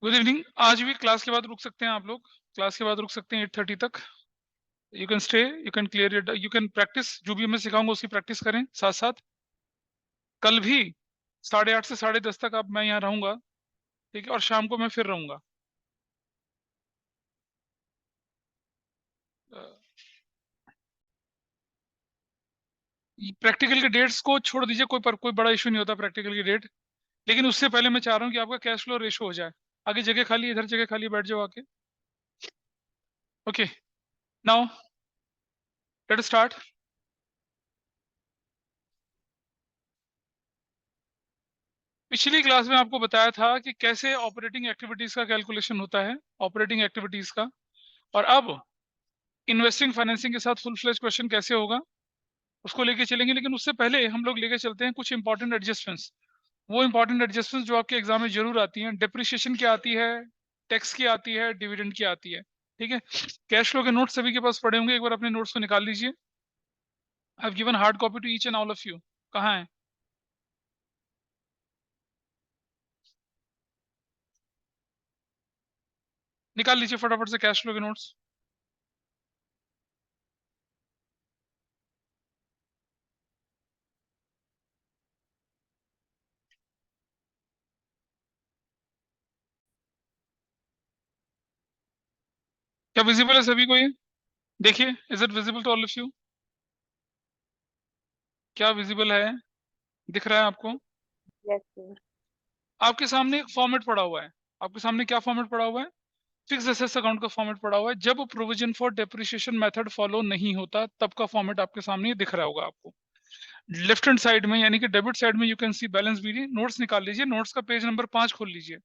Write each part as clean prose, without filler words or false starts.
Good evening. आज भी class के बाद रुक सकते हैं आप लोग। क्लास के बाद रुक सकते हैं 8:30 तक। You can stay, you can clear your, you can practice. जो भी मैं सिखाऊंगा उसकी प्रैक्टिस करें साथ साथ। कल भी 8:30 से 10:30 तक अब मैं यहाँ रहूंगा, ठीक है, और शाम को मैं फिर रहूंगा। प्रैक्टिकल के डेट्स को छोड़ दीजिए, कोई बड़ा इशू नहीं होता प्रैक्टिकल की डेट। लेकिन उससे पहले मैं चाह रहा हूँ कि आपका कैश फ्लो रेशो हो जाए। आगे जगह खाली, इधर जगह खाली, बैठ जाओ आके। Okay, now let start. पिछली क्लास में आपको बताया था कि कैसे ऑपरेटिंग एक्टिविटीज का कैलकुलेशन होता है, ऑपरेटिंग एक्टिविटीज का। और अब इन्वेस्टिंग फाइनेंसिंग के साथ फुल फ्लेज क्वेश्चन कैसे होगा उसको लेके चलेंगे। लेकिन उससे पहले हम लोग लेके चलते हैं कुछ इंपॉर्टेंट एडजस्टमेंट्स। वो इंपॉर्टेंट एडजस्टमेंट्स जो आपके एग्जाम में जरूर आती हैं। डिप्रिसिएशन की आती है, टैक्स की आती है, डिविडेंड की आती है। ठीक है, कैश फ्लो के नोट्स सभी के पास पड़े होंगे, एक बार अपने नोट्स को निकाल लीजिए। I have given hard copy to each and all of you. कहाँ है? निकाल लीजिए फटाफट से कैश फ्लो के नोट्स। क्या विजिबल है सभी को ये? देखिए, is it visible to all of you? क्या विजिबल है? दिख रहा है आपको? Yes sir. आपके सामने एक फॉर्मेट पड़ा हुआ है। आपके सामने क्या फॉर्मेट पड़ा हुआ है? फिक्स एसेट्स अकाउंट का फॉर्मेट पड़ा हुआ है। जब provision for depreciation method follow नहीं होता तब का फॉर्मेट आपके सामने ये दिख रहा होगा आपको। लेफ्ट हैंड साइड में यानी कि डेबिट साइड में you can see balance BD. Notes निकाल लीजिए, नोट्स का पेज नंबर 5 खोल लीजिए।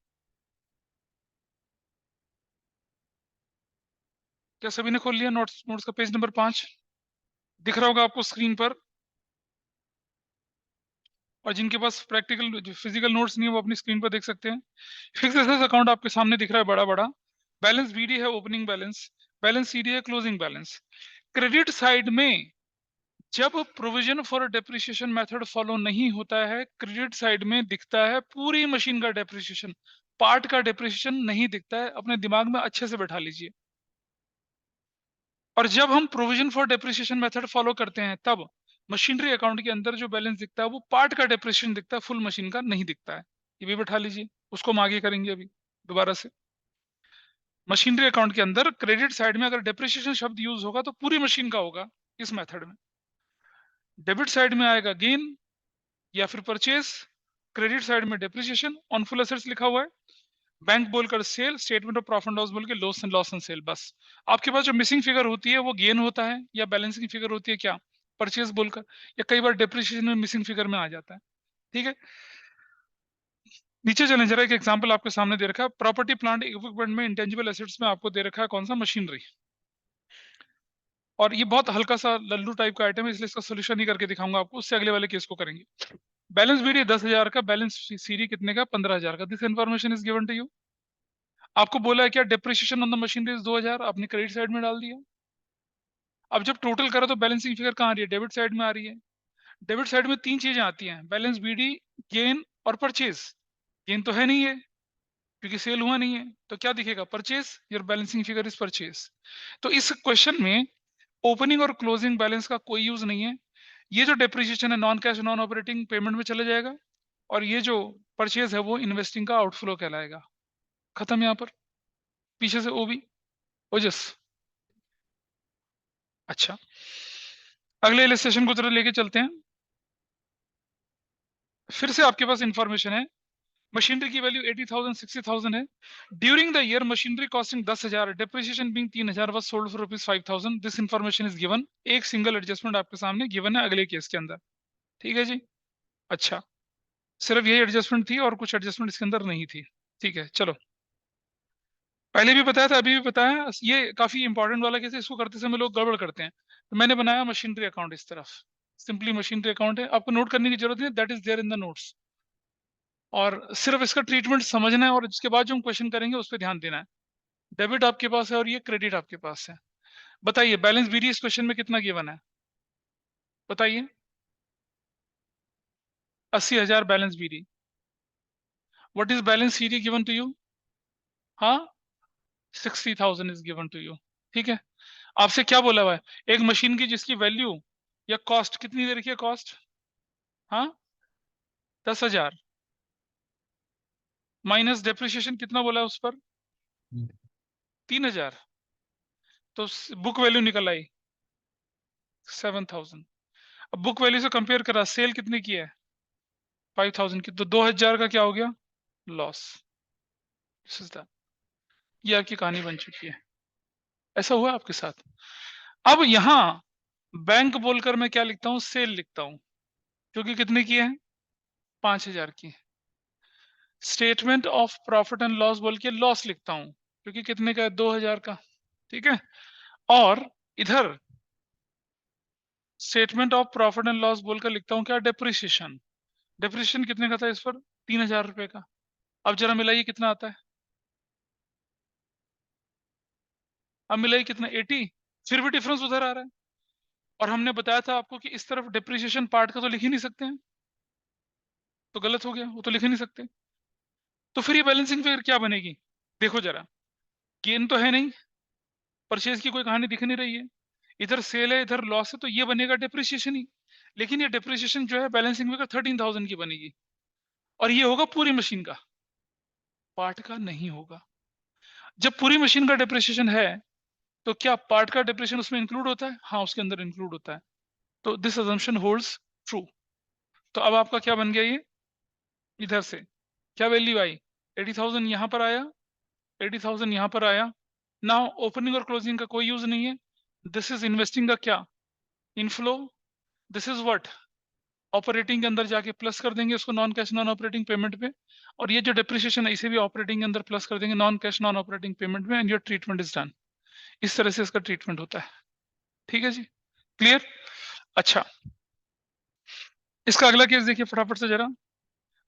क्या सभी ने खोल लिया नोट्स? नोट्स का पेज नंबर 5 दिख रहा होगा आपको स्क्रीन पर। और जिनके पास प्रैक्टिकल फिजिकल नोट्स नहीं है वो अपनी स्क्रीन पर देख सकते हैं। फिक्स एसेट्स अकाउंट आपके सामने दिख रहा है बड़ा बड़ा। बैलेंस बीडी है ओपनिंग बैलेंस, बैलेंस सीडी है क्लोजिंग बैलेंस। क्रेडिट साइड में जब provision for depreciation method follow नहीं होता है, क्रेडिट साइड में दिखता है पूरी मशीन का डेप्रिसिएशन, पार्ट का डेप्रिसिएशन नहीं दिखता है। अपने दिमाग में अच्छे से बैठा लीजिए। और जब हम provision for depreciation method follow करते हैं तब मशीनरी अकाउंट के अंदर जो बैलेंस दिखता है वो पार्ट का डेप्रिसिएशन दिखता है, फुल मशीन का नहीं दिखता है। ये भी बैठा लीजिए, उसको हम आगे करेंगे अभी दोबारा से। मशीनरी अकाउंट के अंदर क्रेडिट साइड में अगर डेप्रिसिएशन शब्द यूज होगा तो पूरी मशीन का होगा इस मेथड में। डेबिट साइड में आएगा गेन या फिर परचेज। क्रेडिट साइड में डेप्रिसिएशन ऑन फुल एसेट्स लिखा हुआ है। बैंक बोलकर sale, statement of profit and loss बोल के लॉस एंड सेल। बस आपके पास जो मिसिंग फिगर होती है वो गेन होता है या बैलेंसिंग फिगर होती है क्या? परचेज बोलकर। या कई बार डेप्रिसिएशन में मिसिंग फिगर में आ जाता है। ठीक है, नीचे चलें जरा। एक एग्जांपल आपके सामने दे रखा है। प्रॉपर्टी प्लांट इक्विपमेंट में इंटेंजिबल एसेट्स में आपको दे रखा है कौन सा? मशीनरी। और ये बहुत हल्का सा लल्लू टाइप का आइटम है, इसलिए इसका सोल्यूशन नहीं करके दिखाऊंगा आपको, उससे अगले वाले केस को करेंगे। बैलेंस बीडी 10,000 का, बैलेंस सीडी कितने का? 15,000 का। This information is given to you. आपको बोला है क्या? Depreciation on the machinery is 2,000, आपने क्रेडिट साइड में डाल दिया। अब जब टोटल करो तो बैलेंसिंग फिगर कहाँ आ रही है? डेबिट साइड में आ रही है। डेबिट साइड में तीन चीजें आती हैं, बैलेंस बीडी, गेन और परचेज। गेन तो है नहीं है क्योंकि सेल हुआ नहीं है, तो क्या दिखेगा? Purchase. Your balancing figure is purchase. तो इस क्वेश्चन में ओपनिंग और क्लोजिंग बैलेंस का कोई यूज नहीं है। ये जो डेप्रिसिएशन है non cash non operating payment में चले जाएगा, और ये जो परचेज है वो इन्वेस्टिंग का आउटफ्लो कहलाएगा। खत्म यहाँ पर। पीछे से ओबी, ओजस। अच्छा, अगले इलस्ट्रेशन को जरा लेके चलते हैं। फिर से आपके पास इंफॉर्मेशन है। मशीनरी की वैल्यू 80,000 60,000 है। During the year machinery costing 10,000, depreciation being 3,000 was sold for rupees 5,000। This information is given. एक सिंगल एडजस्टमेंट आपके सामने गिवन है अगले केस के अंदर। ठीक है जी। अच्छा, सिर्फ यही एडजस्टमेंट थी और कुछ एडजस्टमेंट इसके अंदर नहीं थी। ठीक है, चलो। पहले भी बताया था, अभी भी बताया, ये काफी इंपॉर्टेंट वाला केस है, इसको करते समय लोग गड़बड़ करते हैं। तो मैंने बनाया मशीनरी अकाउंट इस तरफ। सिंपली मशीनरी अकाउंट है, आपको नोट करने की जरूरत नहीं, that is there in the notes. और सिर्फ इसका ट्रीटमेंट समझना है और इसके बाद जो हम क्वेश्चन करेंगे उस पर ध्यान देना है। डेबिट आपके पास है और ये क्रेडिट आपके पास है। बताइए बैलेंस बीडी इस क्वेश्चन में कितना गिवन है? बताइए। 80,000 balance BD. What is balance CD given to you? हाँ, 60,000 इज गिवन टू यू। ठीक है, आपसे क्या बोला हुआ है? एक मशीन की जिसकी वैल्यू या कॉस्ट कितनी दे रखी है? कॉस्ट, हाँ, 10,000 माइनस डेप्रिसिएशन कितना बोला है उस पर? 3,000। तो बुक वैल्यू निकल आई 7,000। अब बुक वैल्यू से कंपेयर करा, सेल कितने की है? 5,000 की, तो 2,000 का क्या हो गया? लॉस। दिस इज द, ये आपकी कहानी बन चुकी है। ऐसा हुआ आपके साथ। अब यहां बैंक बोलकर मैं क्या लिखता हूं? सेल लिखता हूं, क्योंकि कितने की है? 5,000 की। Statement of profit and loss बोल के लॉस लिखता हूं, क्योंकि कितने का है? 2,000 का। ठीक है, और इधर statement of profit and loss बोलकर लिखता हूं क्या? डेप्रिसिएशन। डेप्रिसिएशन कितने का था इस पर? 3,000 रुपए का। अब जरा मिलाइए कितना आता है। अब मिलाइए कितना? 80। फिर भी डिफरेंस उधर आ रहा है। और हमने बताया था आपको कि इस तरफ डेप्रिसिएशन पार्ट का तो लिख ही नहीं सकते हैं, तो गलत हो गया, वो तो लिख ही नहीं सकते। तो फिर ये बैलेंसिंग फिगर क्या बनेगी? देखो जरा, गेन तो है नहीं, परचेज की कोई कहानी दिख नहीं रही है, इधर सेल है इधर लॉस है, तो ये बनेगा डेप्रिसिएशन ही। लेकिन ये डेप्रिसिएशन जो है बैलेंसिंग फिगर 13,000 की बनेगी, और ये होगा पूरी मशीन का, पार्ट का नहीं होगा। जब पूरी मशीन का डेप्रिसिएशन है, तो क्या पार्ट का डेप्रिसिएशन उसमें इंक्लूड होता है? हाँ, उसके अंदर इंक्लूड होता है। तो दिस अजम्पशन होल्ड्स ट्रू। तो अब आपका क्या बन गया? ये इधर से क्या वैल्यू आई? 80,000 यहां पर आया, 80,000 यहां पर आया। नाउ ओपनिंग और क्लोजिंग का कोई यूज नहीं है। दिस इज इन्वेस्टिंग का क्या? Inflow. This is what? Operating के अंदर जाके प्लस कर देंगे उसको, non cash non operating payment पे। और ये जो डेप्रिसिएशन है इसे भी ऑपरेटिंग के अंदर प्लस कर देंगे non cash non operating payment में, and your treatment is done. इस तरह से इसका ट्रीटमेंट होता है। ठीक है जी, क्लियर? अच्छा, इसका अगला केस देखिए फटाफट से जरा।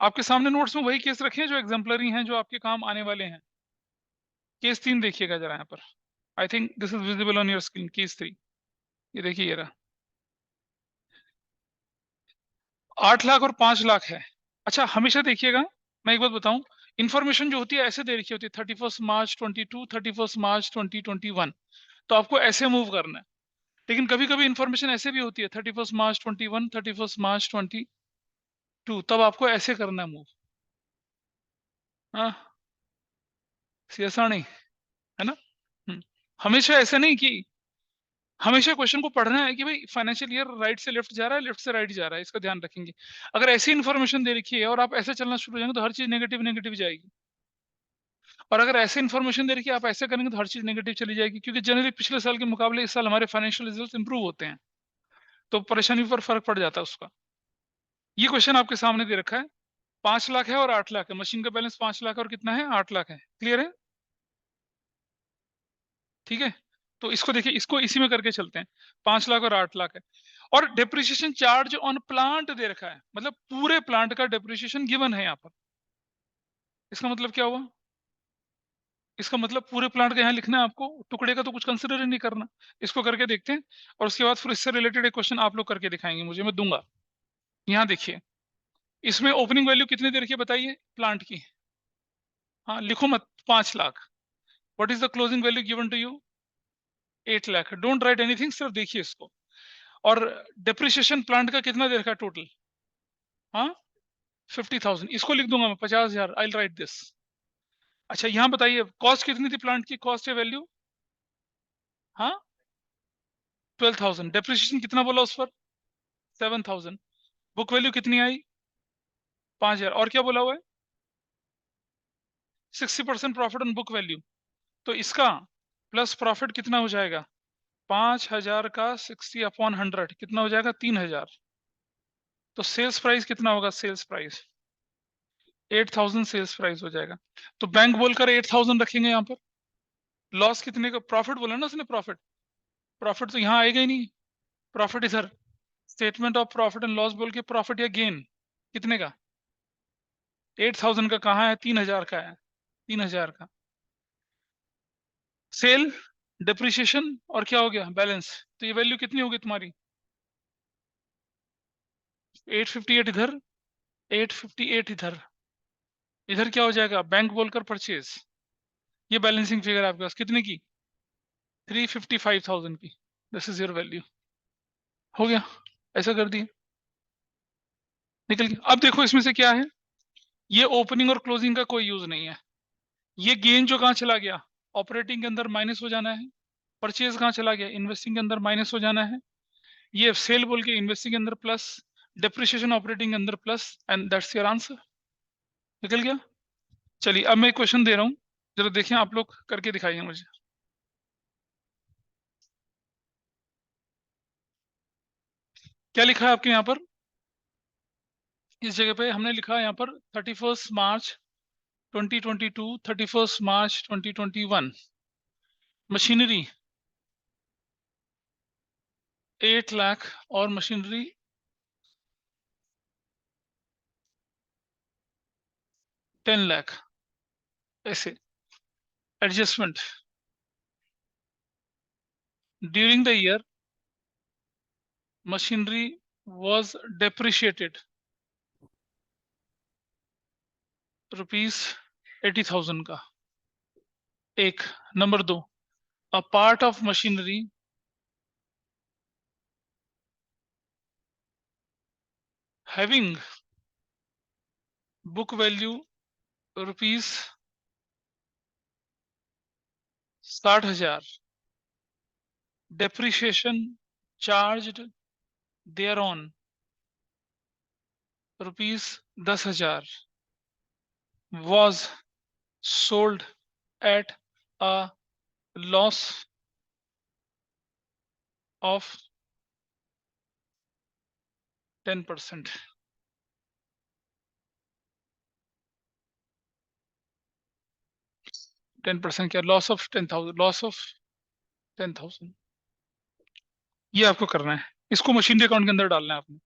आपके सामने नोट्स में वही केस रखे हैं जो एग्जाम्पलरी हैं, जो आपके काम आने वाले हैं। केस 3 देखिएगा जरा यहाँ पर। I think this is visible on your screen. Case 3, ये देखिए, ये रहा। 8 लाख और 5 लाख है। अच्छा, हमेशा देखिएगा, मैं एक बात बताऊं, इंफॉर्मेशन जो होती है ऐसे दे रखी होती है, 31 मार्च 22, 31 मार्च 2021, तो आपको ऐसे मूव करना है। लेकिन कभी कभी इंफॉर्मेशन ऐसे भी होती है, 31 मार्च 21, 31 मार्च 22, तब आपको ऐसे करना है मूव। हाँ, ऐसा नहीं है ना। हमेशा ऐसा नहीं कि, हमेशा क्वेश्चन को पढ़ना है कि भाई फाइनेंशियल ईयर राइट से लेफ्ट जा रहा है, लेफ्ट से राइट जा रहा है, इसका ध्यान रखेंगे। अगर ऐसी इन्फॉर्मेशन दे रखी है और आप ऐसे चलना शुरू हो जाएंगे, तो हर चीज नेगेटिव नेगेटिव जाएगी। और अगर ऐसे इन्फॉर्मेशन दे रखी है आप ऐसे करेंगे, तो हर चीज नेगेटिव चली जाएगी, क्योंकि जनरली पिछले साल के मुकाबले इस साल हमारे फाइनेंशियल रिजल्ट इंप्रूव होते हैं, तो परेशानी पर फर्क पड़ जाता है उसका। ये क्वेश्चन आपके सामने दे रखा है, 5 लाख है और 8 लाख है, मशीन का बैलेंस 5 लाख और कितना है? 8 लाख है। क्लियर है? ठीक है, तो इसको देखिए, इसको इसी में करके चलते हैं। 5 लाख और 8 लाख है, और डेप्रिसिएशन चार्ज ऑन प्लांट दे रखा है, मतलब पूरे प्लांट का डेप्रिसिएशन गिवन है यहाँ पर। इसका मतलब क्या हुआ? इसका मतलब पूरे प्लांट का यहाँ लिखना है आपको, टुकड़े का तो कुछ कंसिडर ही नहीं करना। इसको करके देखते हैं, और उसके बाद फिर इससे रिलेटेड एक क्वेश्चन आप लोग करके दिखाएंगे मुझे, मैं दूंगा। यहाँ देखिए, इसमें ओपनिंग वैल्यू कितनी दे रखी है बताइए प्लांट की? हाँ, लिखो मत, 5 lakh. What is the closing value given to you? 8 lakh. Don't write anything, सिर्फ देखिए इसको। और डेप्रिसिएशन प्लांट का कितना दे रखा है टोटल? हाँ, 50,000। इसको लिख दूंगा मैं 50,000, आई राइट दिस। अच्छा, यहाँ बताइए कॉस्ट कितनी थी प्लांट की? कॉस्ट है वैल्यू, हाँ, 12,000। डेप्रिसिएशन कितना बोला उस पर? 7,000। बुक वैल्यू कितनी आई? 5,000। और क्या बोला हुआ है? 60% प्रॉफिट ऑन बुक वैल्यू। तो इसका प्लस प्रॉफिट कितना हो जाएगा? 5,000 का 60/100 कितना हो जाएगा? 3,000। तो सेल्स प्राइस कितना होगा? सेल्स प्राइस 8,000 सेल्स प्राइस हो जाएगा। तो बैंक बोलकर 8,000 रखेंगे यहाँ पर। लॉस कितने का? प्रॉफिट बोला ना उसने, प्रॉफिट। प्रॉफिट तो यहाँ आएगा ही नहीं, प्रॉफिट इधर। Statement of profit and loss बोल के प्रॉफिट या गेन कितने का? 8,000 का कहाँ है? 3,000 का है, 3,000 का। सेल, डिप्रिसिएशन, और क्या हो गया? बैलेंस। तो ये वैल्यू कितनी होगी तुम्हारी? 858 इधर, 858 इधर। इधर क्या हो जाएगा? बैंक बोलकर परचेज। ये बैलेंसिंग फिगर आपके पास कितने की, 355,000 की। This is your value. हो गया, ऐसा कर दिए, निकल गया। अब देखो इसमें से क्या है, ये ओपनिंग और क्लोजिंग का कोई यूज नहीं है। ये गेन जो कहाँ चला गया, ऑपरेटिंग के अंदर माइनस हो जाना है। परचेज कहाँ चला गया, इन्वेस्टिंग के अंदर माइनस हो जाना है। ये सेल बोल के इन्वेस्टिंग के अंदर प्लस, डेप्रिसिएशन ऑपरेटिंग के अंदर plus, and that's your answer. निकल गया। चलिए अब मैं क्वेश्चन दे रहा हूँ, जरा देखिए आप लोग करके दिखाइए मुझे। क्या लिखा है आपके यहाँ पर, इस जगह पे हमने लिखा है यहाँ पर 31 मार्च 2022, 31 मार्च 2021, मशीनरी 8 लाख और मशीनरी 10 लाख, ऐसे adjustment during the year. Machinery was depreciated ₹80,000 का। एक, number 2, a part of machinery having book value ₹60,000, depreciation charged thereon ₹10,000, was sold at a loss of 10%। 10% क्या, लॉस ऑफ 10,000, लॉस ऑफ 10,000। ये आपको करना है, इसको मशीनरी अकाउंट के अंदर डालना है आपने,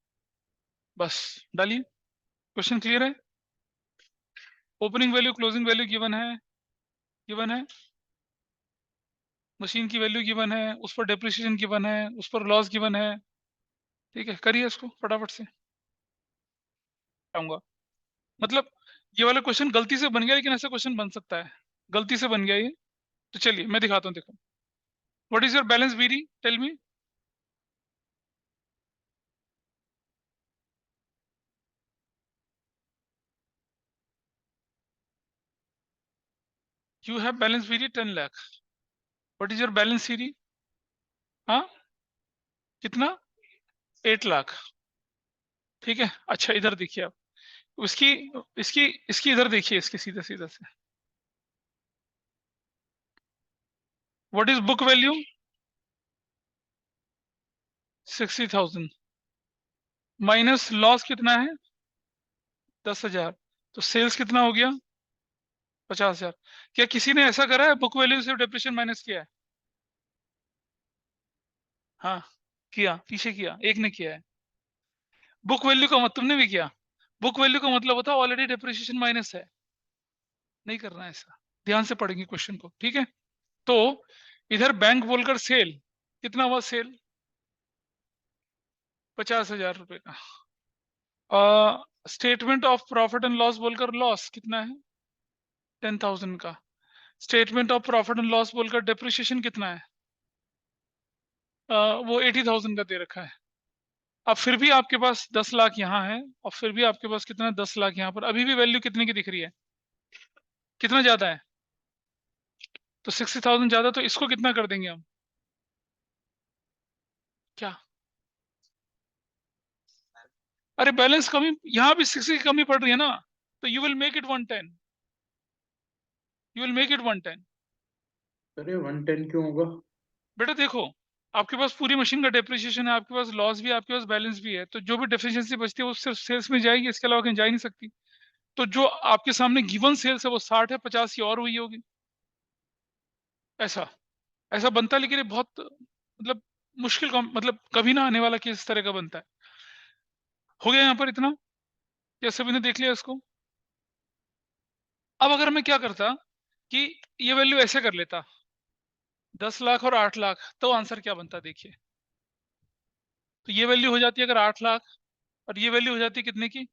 बस डालिए। क्वेश्चन क्लियर है। Opening value closing value given है, गिवन है, मशीन की वैल्यू गिवन है, उस पर डेप्रिसिएशन गिवन है, उस पर लॉस गिवन है। ठीक है, करिए इसको फटाफट से, आऊंगा। मतलब ये वाला क्वेश्चन गलती से बन गया, लेकिन ऐसा क्वेश्चन बन सकता है, गलती से बन गया ये। तो चलिए मैं दिखाता हूँ, देखो। What is your balance very, tell me. You have balance very 10 lakh. What is your balance सीरी, हाँ कितना, 8 लाख। ठीक है, अच्छा इधर देखिए आप, उसकी, इसकी इसकी इधर देखिए, इसके सीधा सीधा से। What is book value, 60,000, minus loss कितना है, 10,000, तो सेल्स कितना हो गया, 50,000। क्या किसी ने ऐसा करा है, बुक वैल्यू से डिप्रेशन माइनस किया है, हाँ किया, पीछे किया, एक ने किया है। बुक वैल्यू का मतलब, तुमने भी किया। बुक वैल्यू का मतलब होता है ऑलरेडी डिप्रिसिएशन माइनस है, नहीं करना है ऐसा। ध्यान से पढ़ेंगे क्वेश्चन को, ठीक है। तो इधर बैंक बोलकर सेल, कितना हुआ सेल, 50,000 रुपए का। Statement of profit and loss बोलकर लॉस कितना है, 10,000 का। Statement of profit and loss बोलकर डेप्रिसिएशन कितना है, वो 80,000 का दे रखा है। अब फिर भी आपके पास 10 लाख यहाँ है, और फिर भी आपके पास कितना है, 10 लाख यहाँ पर, अभी भी वैल्यू कितने की दिख रही है, कितना ज्यादा है, तो 60,000 ज्यादा, तो इसको कितना कर देंगे हम, क्या, अरे बैलेंस कमी, यहाँ भी 60 की कमी पड़ रही है ना, तो you will make it 110, you will make it 110। अरे 110 क्यों होगा? बेटा देखो, आपके पास पूरी मशीन का डेप्रिसिएशन है, आपके पास लॉस भी है, आपके पास बैलेंस भी है, तो जो भी डेफिशिएंसी बचती है वो सिर्फ सेल्स में जाएगी, इसके अलावा कहीं जा ही नहीं सकती। तो जो आपके सामने गिवन सेल्स है वो 60 है, 50 की और हुई होगी, ऐसा ऐसा बनता है, लेकिन ये बहुत मतलब मुश्किल मतलब कभी ना आने वाला केस इस तरह का बनता है। हो गया यहाँ पर इतना, क्या सभी ने देख लिया इसको। अब अगर मैं क्या करता कि ये वैल्यू ऐसे कर लेता, 10 लाख और 8 लाख, तो आंसर क्या बनता देखिए। तो ये वैल्यू हो जाती है अगर 8 लाख, और ये वैल्यू हो जाती है कितने की,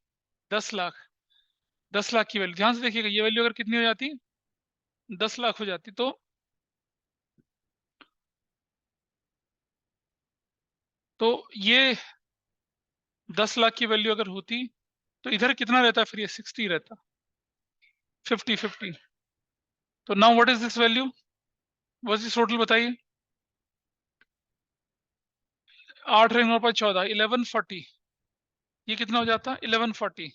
10 लाख। 10 लाख की वैल्यू ध्यान से देखिएगा, ये वैल्यू अगर कितनी हो जाती, 10 लाख हो जाती तो ये 10 लाख की वैल्यू अगर होती तो इधर कितना रहता, फिर ये 60 रहता, 50 तो now what is this value, what is total बताइए। 8 रेंगे 14, 1140, ये कितना हो जाता 1140।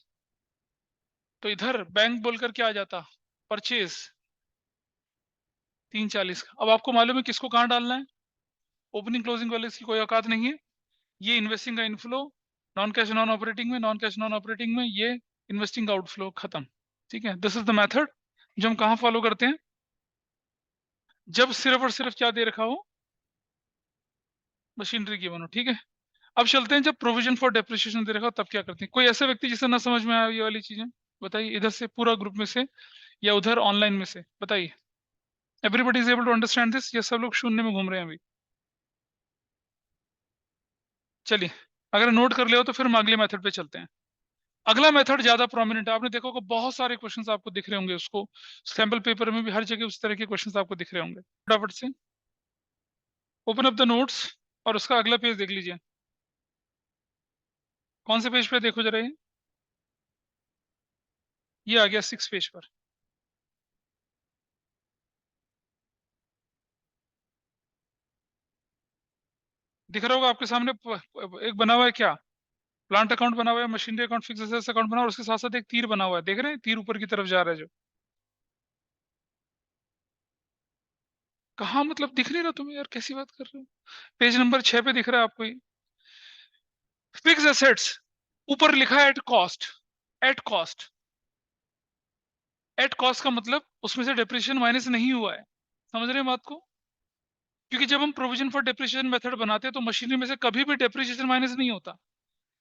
तो इधर बैंक बोलकर क्या आ जाता, परचेज 340 का। अब आपको मालूम है किसको कहाँ डालना है, ओपनिंग क्लोजिंग बैलेंस की कोई औकात नहीं है। ये इन्वेस्टिंग का inflow, non cash non operating में, नॉन कैश नॉन ऑपरेटिंग में, ये इन्वेस्टिंग का आउटफ्लो, खत्म। ठीक है, दिस इज द मेथड जो हम कहाँ फॉलो करते हैं, जब सिर्फ और सिर्फ क्या दे रखा हो, मशीनरी की बनो। ठीक है, अब चलते हैं जब प्रोविजन फॉर डेप्रिसिएशन दे रखा हो तब क्या करते हैं। कोई ऐसा व्यक्ति जिसे ना समझ में आया ये वाली चीजें, बताइए, इधर से पूरा ग्रुप में से या उधर ऑनलाइन में से, बताइए। Everybody is able to understand this, ये सब लोग शून्य में घूम रहे हैं अभी। चलिए, अगर नोट कर ले हो तो फिर हम अगले मेथड पे चलते हैं। अगला मेथड ज्यादा प्रोमिनेंट है, आपने देखा होगा बहुत सारे क्वेश्चंस आपको दिख रहे होंगे, उसको सैंपल पेपर में भी हर जगह उस तरह के क्वेश्चंस आपको दिख रहे होंगे। फटाफट से ओपन अप द नोट्स और उसका अगला पेज देख लीजिए। कौन से पेज पे देखो जरा, ये आ गया 6 पेज पर। दिख रहा होगा आपके सामने, एक बना हुआ है क्या, प्लांट अकाउंट बना हुआ है, machinery account, fix assets account बना हुआ है, और उसके साथ साथ एक तीर बना हुआ है, देख रहे हैं तीर ऊपर की तरफ जा रहा है जो, कहाँ मतलब दिख नहीं रहा तुम्हें यार, कैसी बात कर रहे हो। पेज नंबर 6 पे दिख रहा है आपको ये फिक्स एसेट्स, ऊपर लिखा है at cost. At cost, at cost का मतलब उसमें से डेप्रिसिएशन माइनस नहीं हुआ है, समझ रहे हैं बात को। क्योंकि जब हम प्रोविजन फॉर डेप्रिसिएशन मेथड बनाते हैं तो मशीनरी में से कभी भी डेप्रिसिएशन माइनस नहीं होता,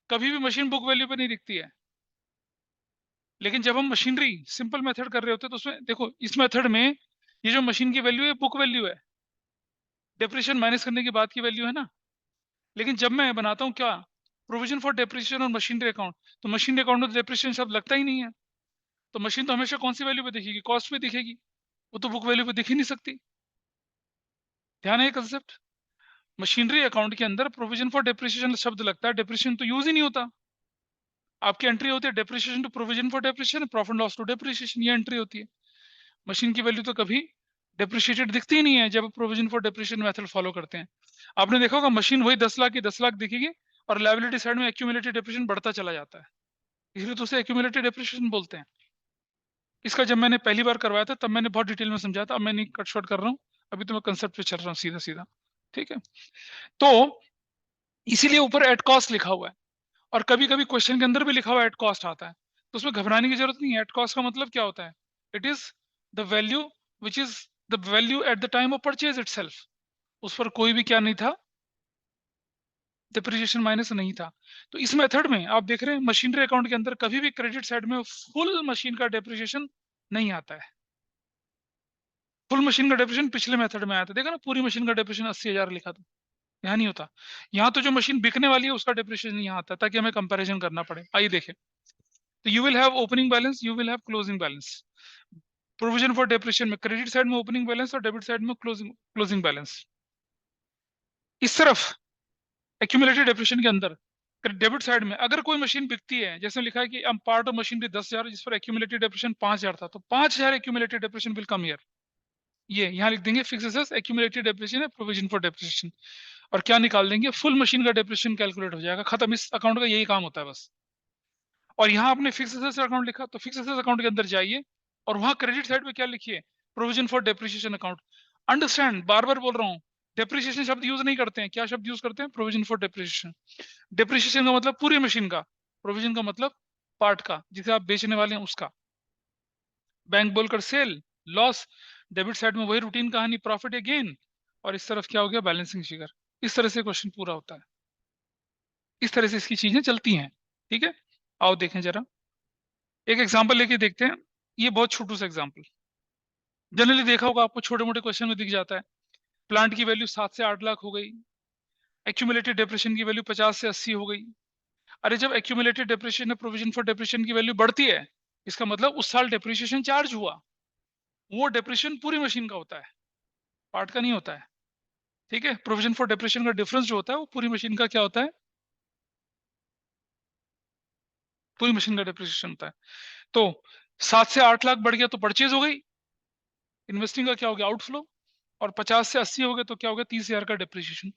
कभी भी मशीन बुक वैल्यू पे नहीं दिखती है। लेकिन जब हम मशीनरी सिंपल मेथड कर रहे होते हैं तो उसमें देखो, इस मेथड में ये जो मशीन की वैल्यू है बुक वैल्यू है, डेप्रिसिएशन माइनस करने के बाद की वैल्यू है ना। लेकिन जब मैं बनाता हूँ क्या, प्रोविजन फॉर डेप्रिसिएशन और मशीनरी अकाउंट, तो मशीनरी अकाउंट में डेप्रिसिएशन शब्द लगता ही नहीं है। तो मशीन तो हमेशा कौन सी वैल्यू पे दिखेगी, कॉस्ट पे दिखेगी, वो तो बुक वैल्यू पे दिख ही नहीं सकती। ध्यान है ये कंसेप्ट। मशीनरी अकाउंट के अंदर प्रोविजन फॉर डेप्रिसिएशन शब्द लगता है, डेप्रिसिएशन तो यूज ही नहीं होता। आपकी एंट्री होती है depreciation to provision for depreciation, profit loss to depreciation, ये एंट्री होती है। मशीन की वैल्यू तो कभी डेप्रिशिएटेड दिखती ही नहीं है जब provision for depreciation method follow करते हैं। आपने देखा होगा मशीन वही 10 लाख की 10 लाख दिखेगी और लायबिलिटी साइड में एक्यूमुलेटेड डेप्रिसिएशन बढ़ता चला जाता है, इसलिए तो उसे एक्यूमुलेटेड डेप्रिसिएशन बोलते हैं। इसका जब मैंने पहली बार करवाया था तब मैंने बहुत डिटेल में समझाया था, अब मैं नहीं कट शॉर्ट कर रहा हूँ, अभी तो मैं कंसेप्ट पे चल रहा हूँ सीधा सीधा। ठीक है, तो इसीलिए ऊपर एट कॉस्ट लिखा हुआ है, और कभी कभी क्वेश्चन के अंदर भी लिखा हुआ एट कॉस्ट आता है, तो उसमें घबराने की जरूरत नहीं है। एट कॉस्ट का मतलब क्या होता है, it is the value which is the value at the time of purchase itself, उस पर कोई भी क्या नहीं था, डिप्रिसिएशन माइनस नहीं था। तो इस मेथड में आप देख रहे हैं मशीनरी अकाउंट के अंदर कभी भी क्रेडिट साइड में फुल मशीन का डिप्रिसिएशन नहीं आता है। फुल मशीन का डिप्रिसिएशन पिछले मेथड में आया था, देखा ना, पूरी मशीन का डिप्रिसिएशन 80,000 लिखा था, यहाँ नहीं होता। यहाँ तो जो मशीन बिकने वाली है उसका डिप्रिसिएशन यहाँ आता है, ताकि हमें कंपैरिजन करना पड़े। आइए देखें, तो you will have opening balance, you will have closing balance. Provision for depreciation में क्रेडिट साइड में ओपनिंग बैलेंस और डेबिट साइड में क्लोजिंग क्लोजिंग बैलेंस। इस तरफ एक्यूमुलेटेड डेप्रिसिएशन के अंदर डेबिट साइड में अगर कोई मशीन बिकती है, जैसे लिखा है कि हम पार्ट ऑफ मशीनरी 10,000 जिस पर एक्यूमुलेटेड डेप्रिसिएशन 5,000 था, तो 5,000 accumulated depreciation will come here. ये यहाँ लिख देंगे फिक्स एसेट्स एक्यूमुलेटेड डेप्रिसिएशन है प्रोविजन फॉर डेप्रिसिएशन, और क्या निकाल देंगे, फुल मशीन का डेप्रिसिएशन कैलकुलेट हो जाएगा, खत्म। इस अकाउंट का यही काम होता है बस। और यहाँ आपने फिक्स एसेट्स अकाउंट लिखा, तो फिक्स एसेट्स अकाउंट के अंदर जाइए और वहां क्रेडिट साइड पे क्या लिखिए, provision for depreciation account. Understand, बार बार बोल रहा हूँ, डेप्रिसिएशन शब्द यूज नहीं करते हैं, क्या शब्द यूज करते हैं, प्रोविजन फॉर डेप्रिसिएशन। डेप्रिसिएशन का मतलब पूरी मशीन का, प्रोविजन का मतलब पार्ट का जिसे आप बेचने वाले हैं उसका। बैंक बोलकर सेल, लॉस, डेबिट साइड में वही रूटीन कहानी, प्रॉफिट या गेन, और इस तरफ क्या हो गया, बैलेंसिंग फिगर। इस तरह से क्वेश्चन पूरा होता है, इस तरह से इसकी चीजें चलती हैं। ठीक है, आओ देखें जरा, एक एग्जांपल लेके देखते हैं। ये बहुत छोटू सा एग्जांपल, जनरली देखा होगा आपको, छोटे मोटे क्वेश्चन में दिख जाता है। प्लांट की वैल्यू 7 से 8 लाख हो गई, एक्यूमुलेटेड डेप्रिसिएशन की वैल्यू 50 से 80 हो गई। अरे जब accumulated depreciation provision for depreciation की वैल्यू बढ़ती है, इसका मतलब उस साल डेप्रिसिएशन चार्ज हुआ। वो डेप्रिसिएशन पूरी मशीन का होता है, पार्ट का नहीं होता है। ठीक है, प्रोविजन फॉर डेप्रिसिएशन का डिफरेंस जो होता है वो पूरी मशीन का क्या होता है, पूरी मशीन का डेप्रिसिएशन होता है। तो 7 से 8 लाख बढ़ गया तो परचेज हो गई, इन्वेस्टिंग का क्या हो गया, आउटफ्लो। और 50 से 80 हो गए तो क्या हो गया, 30,000 का डेप्रिसिएशन।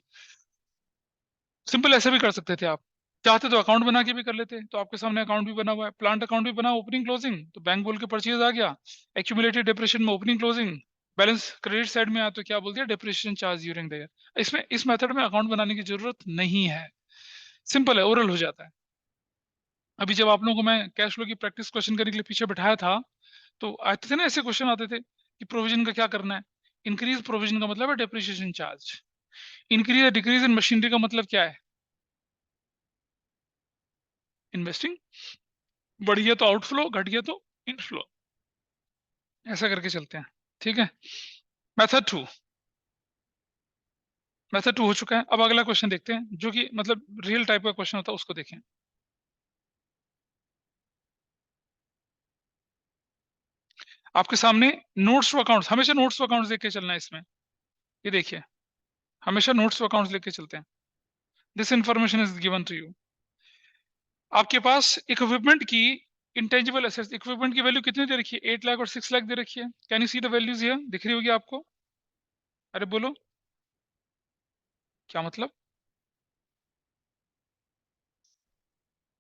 सिंपल ऐसे भी कर सकते थे आप, चाहते तो अकाउंट बना के भी कर लेते। तो आपके सामने अकाउंट भी बना हुआ है, प्लांट अकाउंट भी बना, ओपनिंग क्लोजिंग, तो बैंक बोल के परचेज आ गया, एक्यूमुलेटेड डेप्रिसिएशन में opening closing, balance credit side में आया तो क्या बोल दिया, depreciation charge during the year. इसमें इस मेथड में अकाउंट बनाने की जरूरत नहीं है, सिंपल है, ओरल हो जाता है। अभी जब आप लोगों को मैं कैश फ्लो की प्रैक्टिस क्वेश्चन करने के लिए पीछे बैठाया था, तो आते थे ना ऐसे क्वेश्चन आते थे कि प्रोविजन का क्या करना है। इंक्रीज प्रोविजन का मतलब है डेप्रिसिएशन चार्ज, इंक्रीज या डिक्रीज इन मशीनरी का मतलब क्या है, इन्वेस्टिंग। बढ़ गया तो आउटफ्लो, घट गया तो इनफ्लो, ऐसा करके चलते हैं। ठीक है, मेथड 2, मेथड 2 हो चुका है। अब अगला क्वेश्चन देखते हैं जो कि मतलब रियल टाइप का क्वेश्चन होता है, उसको देखें। आपके सामने नोट्स टू अकाउंट्स, हमेशा नोट्स टू अकाउंट्स देख के चलना है इसमें। ये देखिए, हमेशा नोट्स टू अकाउंट्स लेके चलते हैं। This information is given to you. आपके पास इक्विपमेंट की इंटेंजिबल एसेट्स, इक्विपमेंट की वैल्यू कितनी दे रखी है, 8 लाख और 6 लाख दे रखी है। Can you see the values here, दिख रही होगी आपको। अरे बोलो, क्या मतलब,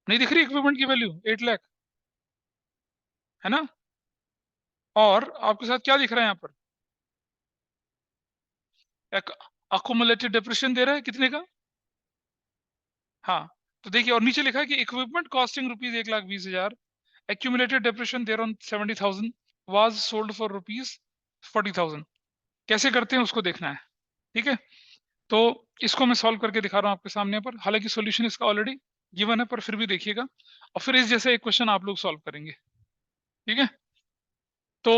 नहीं दिख रही इक्विपमेंट की वैल्यू 8 लाख, है ना। और आपके साथ क्या दिख रहा है यहाँ पर, एक अकोमुलेटेड डेप्रिसिएशन दे रहा है कितने का। हाँ, तो देखिए, और नीचे लिखा है कि equipment costing ₹1,20,000, accumulated depreciation there on 70,000 was sold for ₹40,000। कैसे करते हैं उसको देखना है। ठीक है, तो इसको मैं सॉल्व करके दिखा रहा हूँ आपके सामने पर, हालांकि सॉल्यूशन इसका ऑलरेडी गिवन है, पर फिर भी देखिएगा। और फिर इस जैसे एक क्वेश्चन आप लोग सॉल्व करेंगे। ठीक है, तो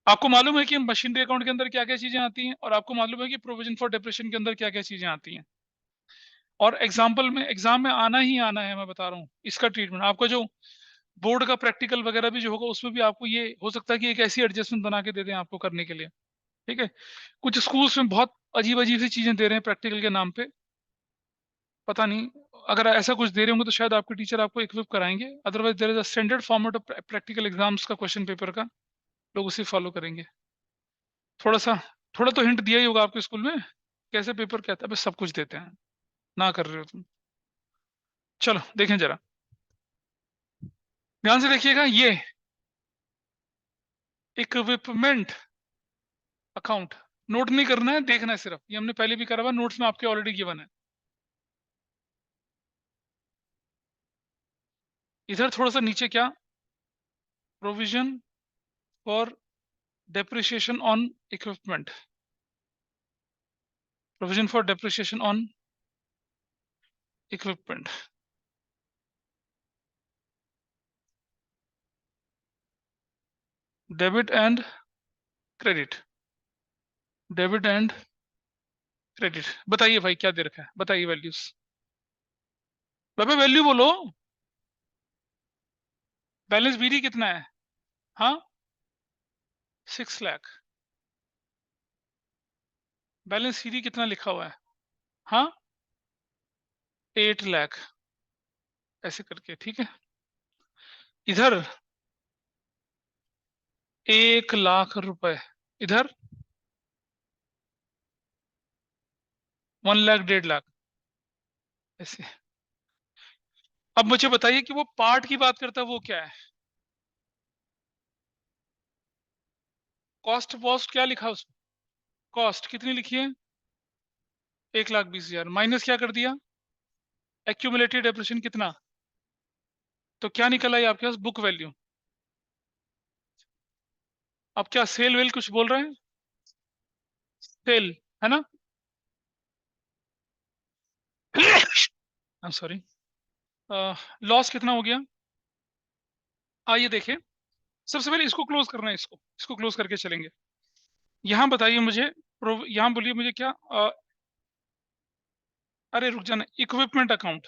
आपको मालूम है कि मशीनरी अकाउंट के अंदर क्या क्या चीजें आती हैं, और आपको मालूम है कि प्रोविजन फॉर डेप्रिसिएशन के अंदर क्या क्या चीजें आती हैं। और एग्जाम में आना ही आना है, मैं बता रहा हूँ इसका ट्रीटमेंट। आपका जो बोर्ड का प्रैक्टिकल वगैरह भी जो होगा, उसमें भी आपको ये हो सकता है कि एक ऐसी एडजस्टमेंट बना के दे दें आपको करने के लिए। ठीक है, कुछ स्कूल्स में बहुत अजीब अजीब सी चीजें दे रहे हैं प्रैक्टिकल के नाम पे, पता नहीं। अगर ऐसा कुछ दे रहे होंगे तो शायद आपके टीचर आपको इक्विप कराएंगे, otherwise there is a standard format of practical exams का क्वेश्चन पेपर का, लोग उसे फॉलो करेंगे। थोड़ा सा, थोड़ा तो हिंट दिया ही होगा आपके स्कूल में, कैसे पेपर कहता है, बस सब कुछ देते हैं, ना कर रहे हो तुम। चलो देखें जरा, ध्यान से देखिएगा। ये इक्विपमेंट अकाउंट, नोट नहीं करना है, देखना है सिर्फ, ये हमने पहले भी करा हुआ, नोट्स में आपके ऑलरेडी गिवन है। इधर थोड़ा सा नीचे क्या, provision for depreciation on equipment, provision for depreciation on equipment, debit and credit, debit and credit. बताइए भाई क्या दे रखा है, बताइए वैल्यूज, बाबा वैल्यू बोलो। बैलेंस बीडी कितना है, हाँ 6 लाख। बैलेंस सीडी कितना लिखा हुआ है, हाँ 8 लाख, ऐसे करके। ठीक है, इधर 1 लाख रुपए, इधर 1 लाख 1.5 लाख, ऐसे। अब मुझे बताइए कि वो पार्ट की बात करता है वो क्या है, कॉस्ट वॉस्ट क्या लिखा है उसमें, कॉस्ट कितनी लिखी है, 1,20,000 माइनस क्या कर दिया, एक्यूमुलेटेड डेप्रिसिएशन कितना, तो क्या निकल आई आपके पास, बुक वैल्यू। अब क्या सेल वेल कुछ बोल रहे हैं, सेल, है ना। आई एम सॉरी, लॉस कितना हो गया। आइए देखें, सबसे पहले इसको क्लोज करना है, इसको क्लोज करके चलेंगे। यहाँ बताइए मुझे, यहाँ बोलिए मुझे क्या, अरे रुक जाना, equipment account,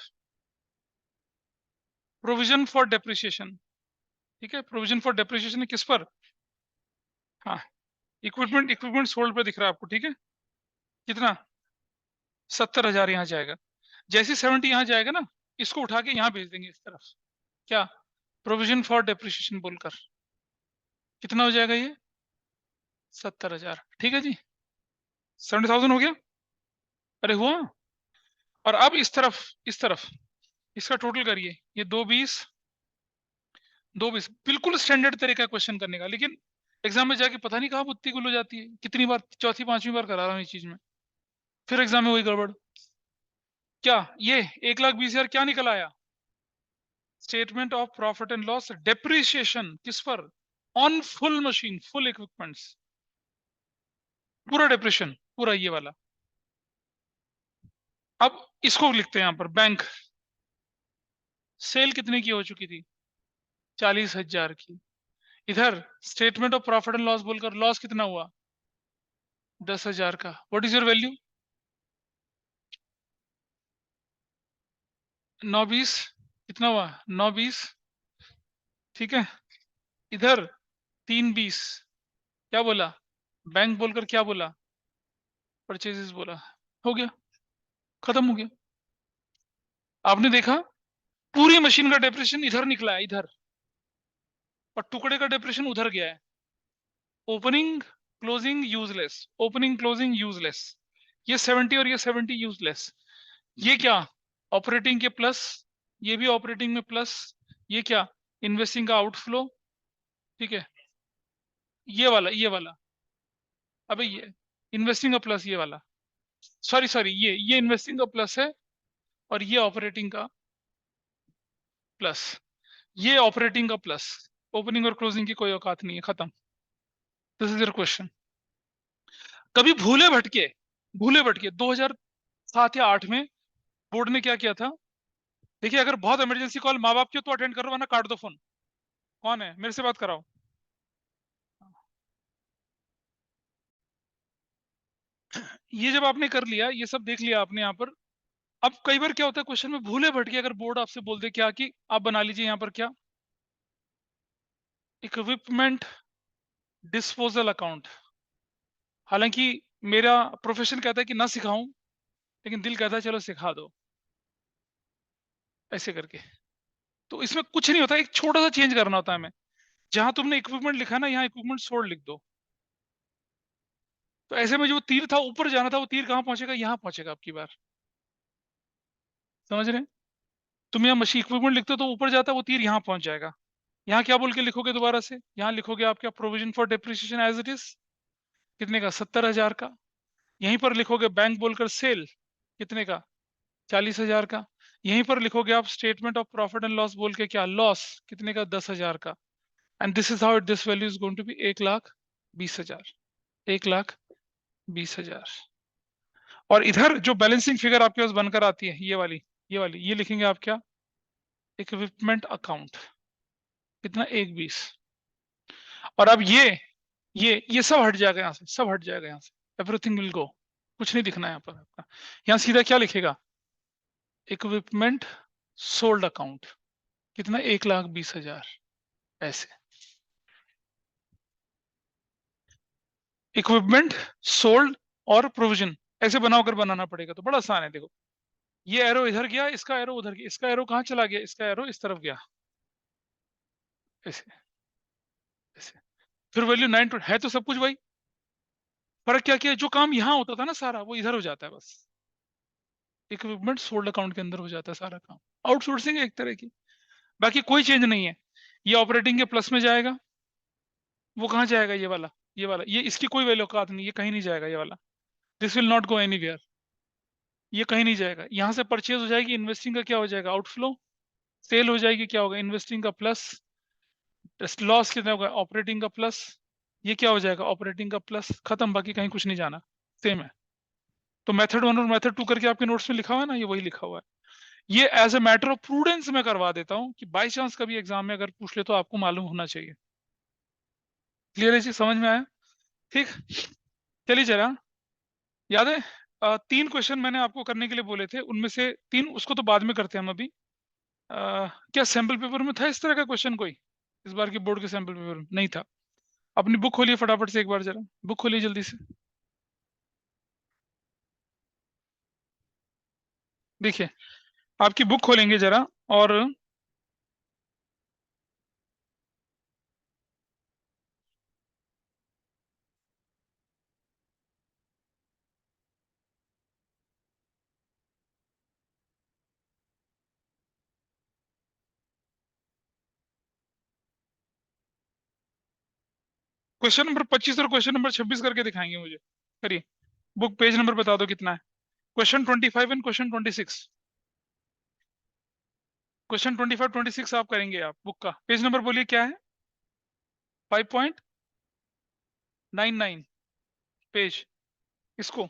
provision for depreciation. ठीक है, प्रोविजन फॉर डेप्रिसिएशन किस पर, हाँ, इक्विपमेंट सोल्ड पे दिख रहा है आपको, ठीक है? कितना? 70,000 यहाँ जाएगा। जैसे 70 यहाँ जाएगा ना, इसको उठा के यहाँ भेज देंगे इस तरफ। क्या? प्रोविजन फॉर डेप्रिसिएशन बोलकर। कितना हो जाएगा ये? 70,000। ठीक है जी, 70,000 हो गया। अरे हुआ। और अब इस तरफ इसका टोटल करिए। ये 2 20 बिल्कुल स्टैंडर्ड तरीका क्वेश्चन करने का, लेकिन एग्जाम में जाके पता नहीं कहाँ बुत्ती गुल हो जाती है। कितनी बार, चौथी पांचवी बार करा रहा हूँ इस चीज में, फिर एग्जाम में वही गड़बड़। क्या ये 1,20,000 क्या निकल आया? Statement of profit and loss depreciation किस पर? On full machine, full equipments, पूरा डेप्रिसिएशन, पूरा ये वाला। अब इसको लिखते हैं यहां पर, बैंक सेल कितने की हो चुकी थी? 40,000 की। इधर statement of profit and loss बोलकर लॉस कितना हुआ? 10,000 का। What is your value? 9 20 कितना हुआ? 9 20, ठीक है। इधर 3 20 क्या बोला? बैंक बोलकर क्या बोला? परचेजेस बोला। हो गया, खत्म हो गया। आपने देखा पूरी मशीन का डेप्रिसिएशन इधर निकला है, इधर, और टुकड़े का डेप्रिसिएशन उधर गया है। Opening closing useless, opening closing useless, ये 70 और ये 70 यूजलेस। ये क्या? ऑपरेटिंग के प्लस, ये भी ऑपरेटिंग में प्लस। ये क्या? इन्वेस्टिंग का आउटफ्लो, ठीक है। ये वाला अबे ये इन्वेस्टिंग का प्लस, ये वाला, सॉरी सॉरी, ये इन्वेस्टिंग का प्लस है, और ये ऑपरेटिंग का प्लस, ये ऑपरेटिंग का प्लस। ओपनिंग और क्लोजिंग की कोई औकात नहीं है, खत्म। This is your question. कभी भूले भटके 2007 या 8 में बोर्ड ने क्या किया था? देखिए, अगर बहुत इमरजेंसी कॉल माँ बाप की हो तो अटेंड करो, वरना काट दो फोन। कौन है? मेरे से बात कराओ। ये जब आपने कर लिया, ये सब देख लिया आपने यहाँ पर, अब कई बार क्या होता है क्वेश्चन में, भूले भटके अगर बोर्ड आपसे बोल दे क्या, कि आप बना लीजिए यहाँ पर क्या, इक्विपमेंट डिस्पोजल अकाउंट। हालांकि मेरा प्रोफेशन कहता है कि ना सिखाऊं, लेकिन दिल कहता है चलो सिखा दो, ऐसे करके। तो इसमें कुछ नहीं होता, एक छोटा सा चेंज करना होता है हमें। जहां तुमने इक्विपमेंट लिखा ना, यहाँ इक्विपमेंट सोल्ड लिख दो। तो ऐसे में जो तीर था ऊपर जाना था, वो तीर कहाँ पहुंचेगा? यहाँ पहुंचेगा आपकी बार। समझ रहे हैं? तुम यहाँ मशीन इक्विपमेंट लिखते हो तो ऊपर जाता है, वो तीर यहाँ पहुंच जाएगा। यहाँ क्या बोल के लिखोगे दोबारा से? यहाँ लिखोगे आप क्या? Provision for depreciation as it is, कितने का? 70,000 का। यहीं पर लिखोगे बैंक बोलकर सेल, कितने का? 40,000 का। यहीं पर लिखोगे आप statement of profit and loss बोल के क्या? लॉस, कितने का? 10,000 का। And this is how this value is going to be 1,20,000, 1,20,000। और इधर जो बैलेंसिंग फिगर आपके पास बनकर आती है, ये वाली ये लिखेंगे आप क्या? इक्विपमेंट अकाउंट, कितना? 1,20। और अब ये सब हट जाएगा यहाँ से, सब हट जाएगा यहाँ से। एवरीथिंग विल गो, कुछ नहीं दिखना है यहाँ पर आपका। यहाँ सीधा क्या लिखेगा? इक्विपमेंट सोल्ड अकाउंट, कितना? 1,20,000, ऐसे। इक्विपमेंट सोल्ड और प्रोविजन ऐसे बनाकर बनाना पड़ेगा, तो बड़ा आसान है। देखो, ये एरो इधर गया, इसका एरो उधर गया, इसका एरो कहाँ चला गया? इसका एरो इस तरफ गया, ऐसे ऐसे। फिर वैल्यू 9 है तो सब कुछ वही। फर्क क्या किया? जो काम यहाँ होता था ना सारा, वो इधर हो जाता है बस। इक्विपमेंट सोल्ड अकाउंट के अंदर हो जाता है सारा काम। आउटसोर्सिंग है एक तरह की, बाकी कोई चेंज नहीं है। ये ऑपरेटिंग के प्लस में जाएगा। वो कहाँ जाएगा? ये वाला ये इसकी कोई वैल्यू औकात नहीं, ये कहीं नहीं जाएगा, ये वाला। This will not go anywhere, ये कहीं नहीं जाएगा। यहाँ से परचेज हो जाएगी, इन्वेस्टिंग का क्या हो जाएगा? आउटफ्लो। सेल हो जाएगी, क्या होगा? इन्वेस्टिंग का प्लस। लॉस कितना होगा? ऑपरेटिंग का प्लस। ये क्या हो जाएगा? ऑपरेटिंग का प्लस। खत्म, बाकी कहीं कुछ नहीं जाना, सेम है। तो मेथड 1 और मेथड 2 करके आपके नोट्स में लिखा हुआ है ना, ये वही लिखा हुआ है। ये as a matter of prudence में करवा देता हूँ, कि बाई चांस कभी एग्जाम में अगर पूछ ले तो आपको मालूम होना चाहिए। क्लियर है जी? समझ में आया? ठीक, चलिए जरा। याद है 3 क्वेश्चन मैंने आपको करने के लिए बोले थे, उनमें से 3, उसको तो बाद में करते हैं हम अभी। क्या सैंपल पेपर में था इस तरह का क्वेश्चन कोई? इस बार के बोर्ड के सैंपल पेपर में नहीं था। अपनी बुक खोलिए फटाफट से एक बार, जरा बुक खोलिए जल्दी से। देखिए, आपकी बुक खोलेंगे जरा, और क्वेश्चन नंबर 25 और क्वेश्चन नंबर 26 करके दिखाएंगे मुझे। करिए, बुक पेज नंबर बता दो कितना है। Question 25 and question 26। क्वेश्चन 25 26 आप करेंगे, आप बुक का पेज नंबर बोलिए क्या है। 5.99 पेज। इसको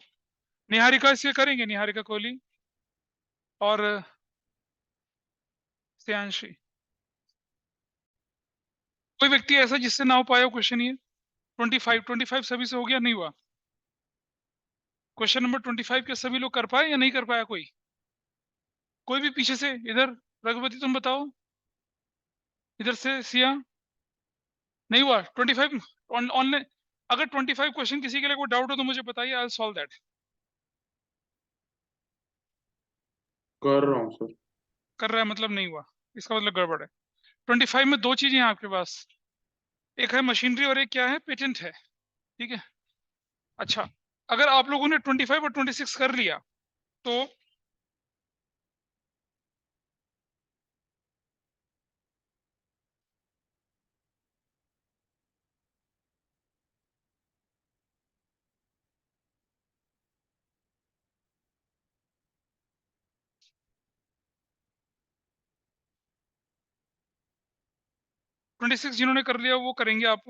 निहारिका से करेंगे, निहारिका कोहली और श्रेयांशी। कोई व्यक्ति ऐसा जिससे ना हो पाया क्वेश्चन ये। 25 सभी से हो गया, नहीं हुआ। क्वेश्चन नंबर 25 के सभी लोग कर पाए या नहीं कर पाया कोई? कोई भी पीछे से, इधर रघुपति तुम बताओ, इधर से सिया। नहीं हुआ 25 ऑनलाइन। अगर 25 क्वेश्चन किसी के लिए कोई डाउट हो तो मुझे बताइए, आई विल सॉल्व दैट। कर रहा हूँ सर। कर रहा है मतलब नहीं हुआ, इसका मतलब गड़बड़ है। 25 में दो चीजें हैं आपके पास, एक है मशीनरी और एक क्या है, पेटेंट है। ठीक है। अच्छा, अगर आप लोगों ने 25 और 26 कर लिया तो 26 जिन्होंने कर लिया वो करेंगे, आप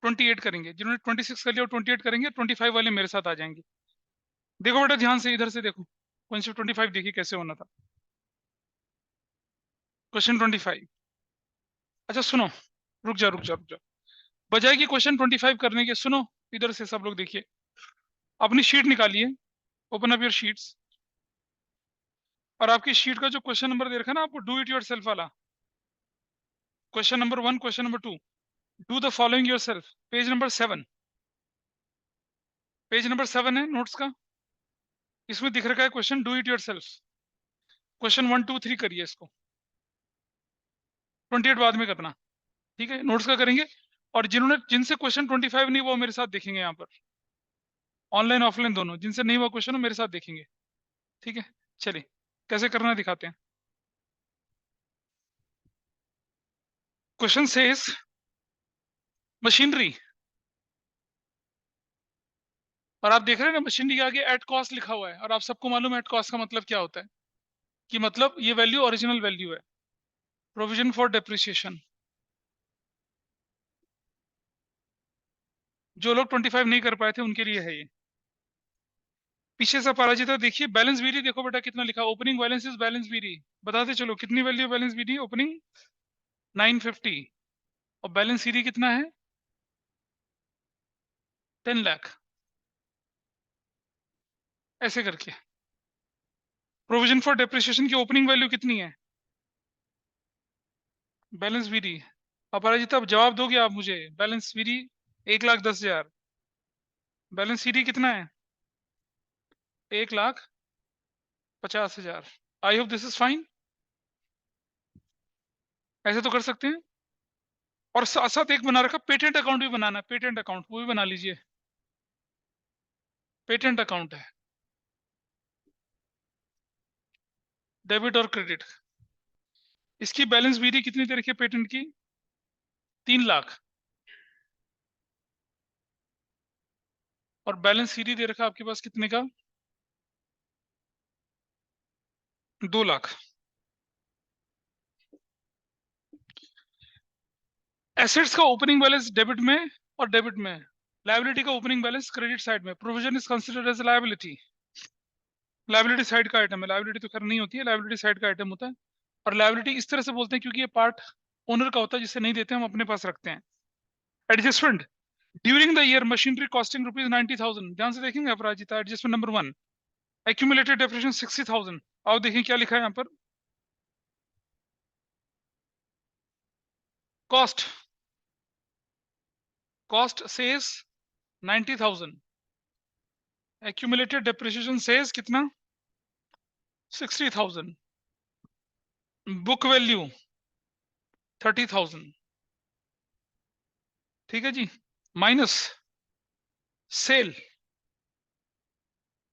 28 करेंगे। जिन्होंने 26 कर लिया वो 28 करेंगे, 25 वाले मेरे साथ आ जाएंगे। देखो बेटा ध्यान से, इधर से देखो, क्वेश्चन 25 देखिए कैसे होना था। क्वेश्चन 25। अच्छा सुनो, रुक जा। बजाय कि क्वेश्चन 25 करने के, सुनो, इधर से सब लोग देखिए, अपनी शीट निकालिए, ओपन अप योर शीट्स। और आपकी शीट का जो क्वेश्चन नंबर दे रखा है ना आपको, डू इट योर सेल्फ वाला, question number 1, question number 2, do the following your self. Page number 7, page number 7 है नोट्स का, इसमें दिख रखा है question do it your self. Question 1 2 3 करिए इसको, 28 बाद में करना। ठीक है, नोट्स का करेंगे। और जिनसे क्वेश्चन 25 नहीं, वो मेरे साथ देखेंगे यहाँ पर, ऑनलाइन ऑफलाइन दोनों। जिनसे नहीं हुआ क्वेश्चन वो मेरे साथ देखेंगे। ठीक है, चलिए कैसे करना है दिखाते हैं। क्वेश्चन सेज मशीनरी, और आप देख रहे हैं ना मशीनरी के आगे एट कॉस्ट लिखा हुआ है, और आप सबको मालूम है एट कॉस्ट का मतलब क्या होता है, कि मतलब ये वैल्यू ओरिजिनल वैल्यू है, प्रोविजन फॉर डेप्रिसिएशन। जो लोग 25 नहीं कर पाए थे उनके लिए है ये। पीछे से पराजिता देखिए, बैलेंस बीडी देखो बेटा कितना लिखा, opening balance is balance BD. बताते चलो कितनी वैल्यू बैलेंस बीडी, ओपनिंग 950, और बैलेंस सीडी कितना है 10 लाख। ऐसे करके प्रोविजन फॉर डेप्रिसिएशन की ओपनिंग वैल्यू कितनी है, बैलेंस बीडी। अपराजिता अब जवाब दोगे आप मुझे, बैलेंस बीडी 1,10,000, बैलेंस सीडी कितना है 1,50,000। I hope this is fine. ऐसे तो कर सकते हैं। और साथ साथ एक बना रखा पेटेंट अकाउंट भी बनाना है, पेटेंट अकाउंट वो भी बना लीजिए, पेटेंट अकाउंट है, डेबिट और क्रेडिट। इसकी बैलेंस बीडी कितनी दे रखी है पेटेंट की, 3 लाख। और बैलेंस सीडी दे रखा है आपके पास कितने का, 2 लाख। एसेट्स का ओपनिंग बैलेंस डेबिट में, और डेबिट में लायबिलिटी का ओपनिंग बैलेंस क्रेडिट साइड में। Provision is considered as liability, liability side का आइटम है। लायबिलिटी तो खैर नहीं होती है, लायबिलिटी साइड का आइटम होता है। और लायबिलिटी इस तरह से बोलते हैं क्योंकि ये पार्ट ओनर का होता है, जिसे नहीं देते हम अपने पास रखते हैं। Adjustment during the year machinery costing ₹90,000। ध्यान से देखेंगे अपराजिता, एडजस्टमेंट नंबर 1, एक्यूमुलेटेड डेप्रिसिएशन 60,000। आओ देखिए क्या लिखा है यहाँ पर, cost cost says 90,000, accumulated depreciation says कितना 60,000, बुक वैल्यू 30,000, ठीक है जी, माइनस सेल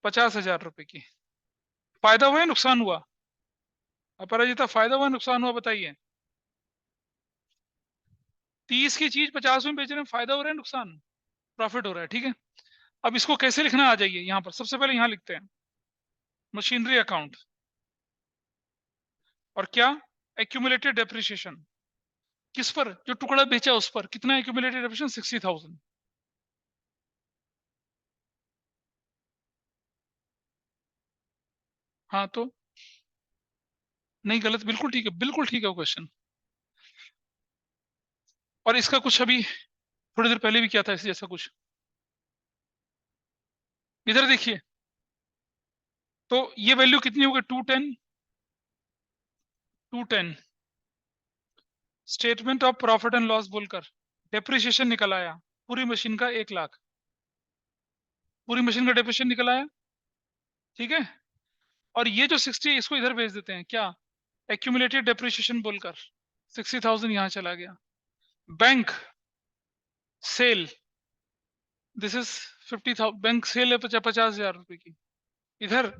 50,000 रुपए की। फायदा हुआ या नुकसान हुआ? अपराजिता, फायदा हुआ नुकसान हुआ बताइए। 30 की चीज 50 में बेचने में फायदा हो रहा है नुकसान? प्रॉफिट हो रहा है, ठीक है। अब इसको कैसे लिखना, आ जाइए यहाँ पर। सबसे पहले यहाँ लिखते हैं मशीनरी अकाउंट, और क्या, एक्यूमुलेटेड डेप्रिसिएशन। किस पर? जो टुकड़ा बेचा उस पर कितना एक्यूमुलेटेड डेप्रिसिएशन? 60,000। हाँ तो नहीं, गलत, बिल्कुल ठीक है, बिल्कुल ठीक है क्वेश्चन। और इसका कुछ अभी थोड़ी देर पहले भी किया था इसी जैसा कुछ। इधर देखिए, तो ये वैल्यू कितनी होगी? 210, 210। Statement of profit and loss बोलकर डेप्रिसिएशन निकल आया पूरी मशीन का 1 लाख, पूरी मशीन का डेप्रिसिएशन निकल आया, ठीक है। और ये जो 60, इसको इधर भेज देते हैं क्या, एक्यूमुलेटेड डेप्रिसिएशन बोलकर। 60,000 यहां चला गया। Bank sale, this is 50,000, bank sale है 50,000 रुपए की। इधर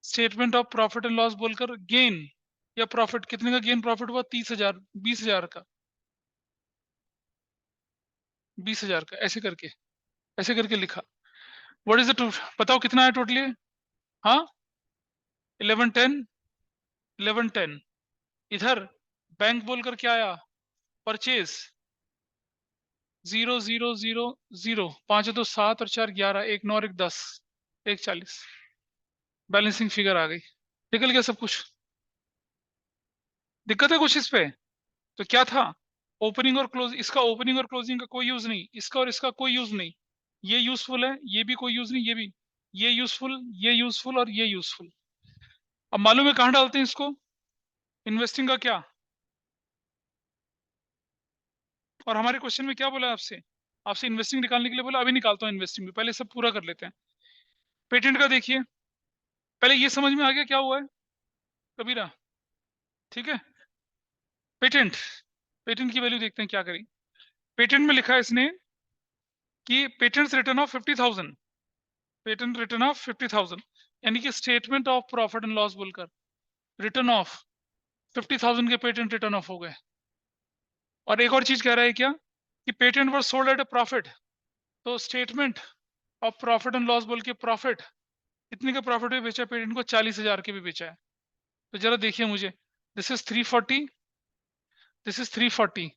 statement of profit and loss बोलकर गेन या प्रॉफिट, कितने का गेन प्रॉफिट हुआ? 30,000, 20,000 का, 20,000 का, ऐसे करके लिखा। व्हाट इज द, बताओ कितना है टोटली? हाँ, 1110, 1110। इधर बैंक बोलकर क्या आया? परचेज 0,0,0,0, 5 2 7 और 4 11, 1 9 और 1 10, 1 40। बैलेंसिंग फिगर आ गई, निकल गया सब कुछ। दिक्कत है कुछ इस पे? तो क्या था, ओपनिंग और क्लोज, इसका ओपनिंग और क्लोजिंग का कोई यूज नहीं, इसका और इसका कोई यूज नहीं। ये यूजफुल है, ये भी कोई यूज नहीं, ये भी। ये यूजफुल, ये यूजफुल और ये यूजफुल। अब मालूम है कहां डालते हैं इसको? इन्वेस्टिंग का क्या? और हमारे क्वेश्चन में क्या बोला आपसे? आपसे इन्वेस्टिंग निकालने के लिए बोला, अभी निकालता हूँ इन्वेस्टिंग में, पहले सब पूरा कर लेते हैं। पेटेंट का देखिए, पहले ये समझ में आ गया क्या हुआ है कबीरा? ठीक है, पेटेंट, पेटेंट की वैल्यू देखते हैं क्या करी। पेटेंट में लिखा है इसने कि patent return of 50,000, patent return of 50,000, यानी कि statement of profit and loss बोलकर रिटर्न ऑफ 50,000 के पेटेंट रिटर्न ऑफ हो गए। और एक और चीज कह रहा है क्या, कि patent were sold at a profit, तो statement of profit and loss बोल के प्रॉफिट, कितने के प्रॉफिट में बेचा? पेटेंट को 40,000 के भी बेचा है। तो जरा देखिए मुझे, this is 340, this is 340,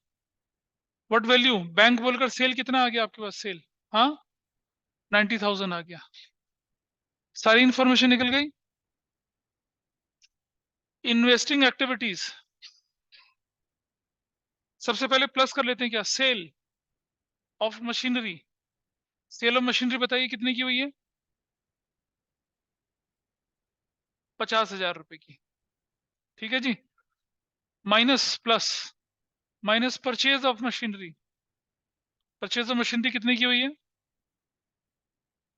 what value? Bank बोलकर सेल कितना आ गया आपके पास? सेल, हाँ, 90,000 आ गया। सारी इंफॉर्मेशन निकल गई। इन्वेस्टिंग एक्टिविटीज, सबसे पहले प्लस कर लेते हैं क्या, sale of machinery. Sale of machinery बताइए कितने की हुई है? 50,000 रुपए की, ठीक है जी। Minus plus, minus purchase of machinery, purchase of machinery कितने की हुई है?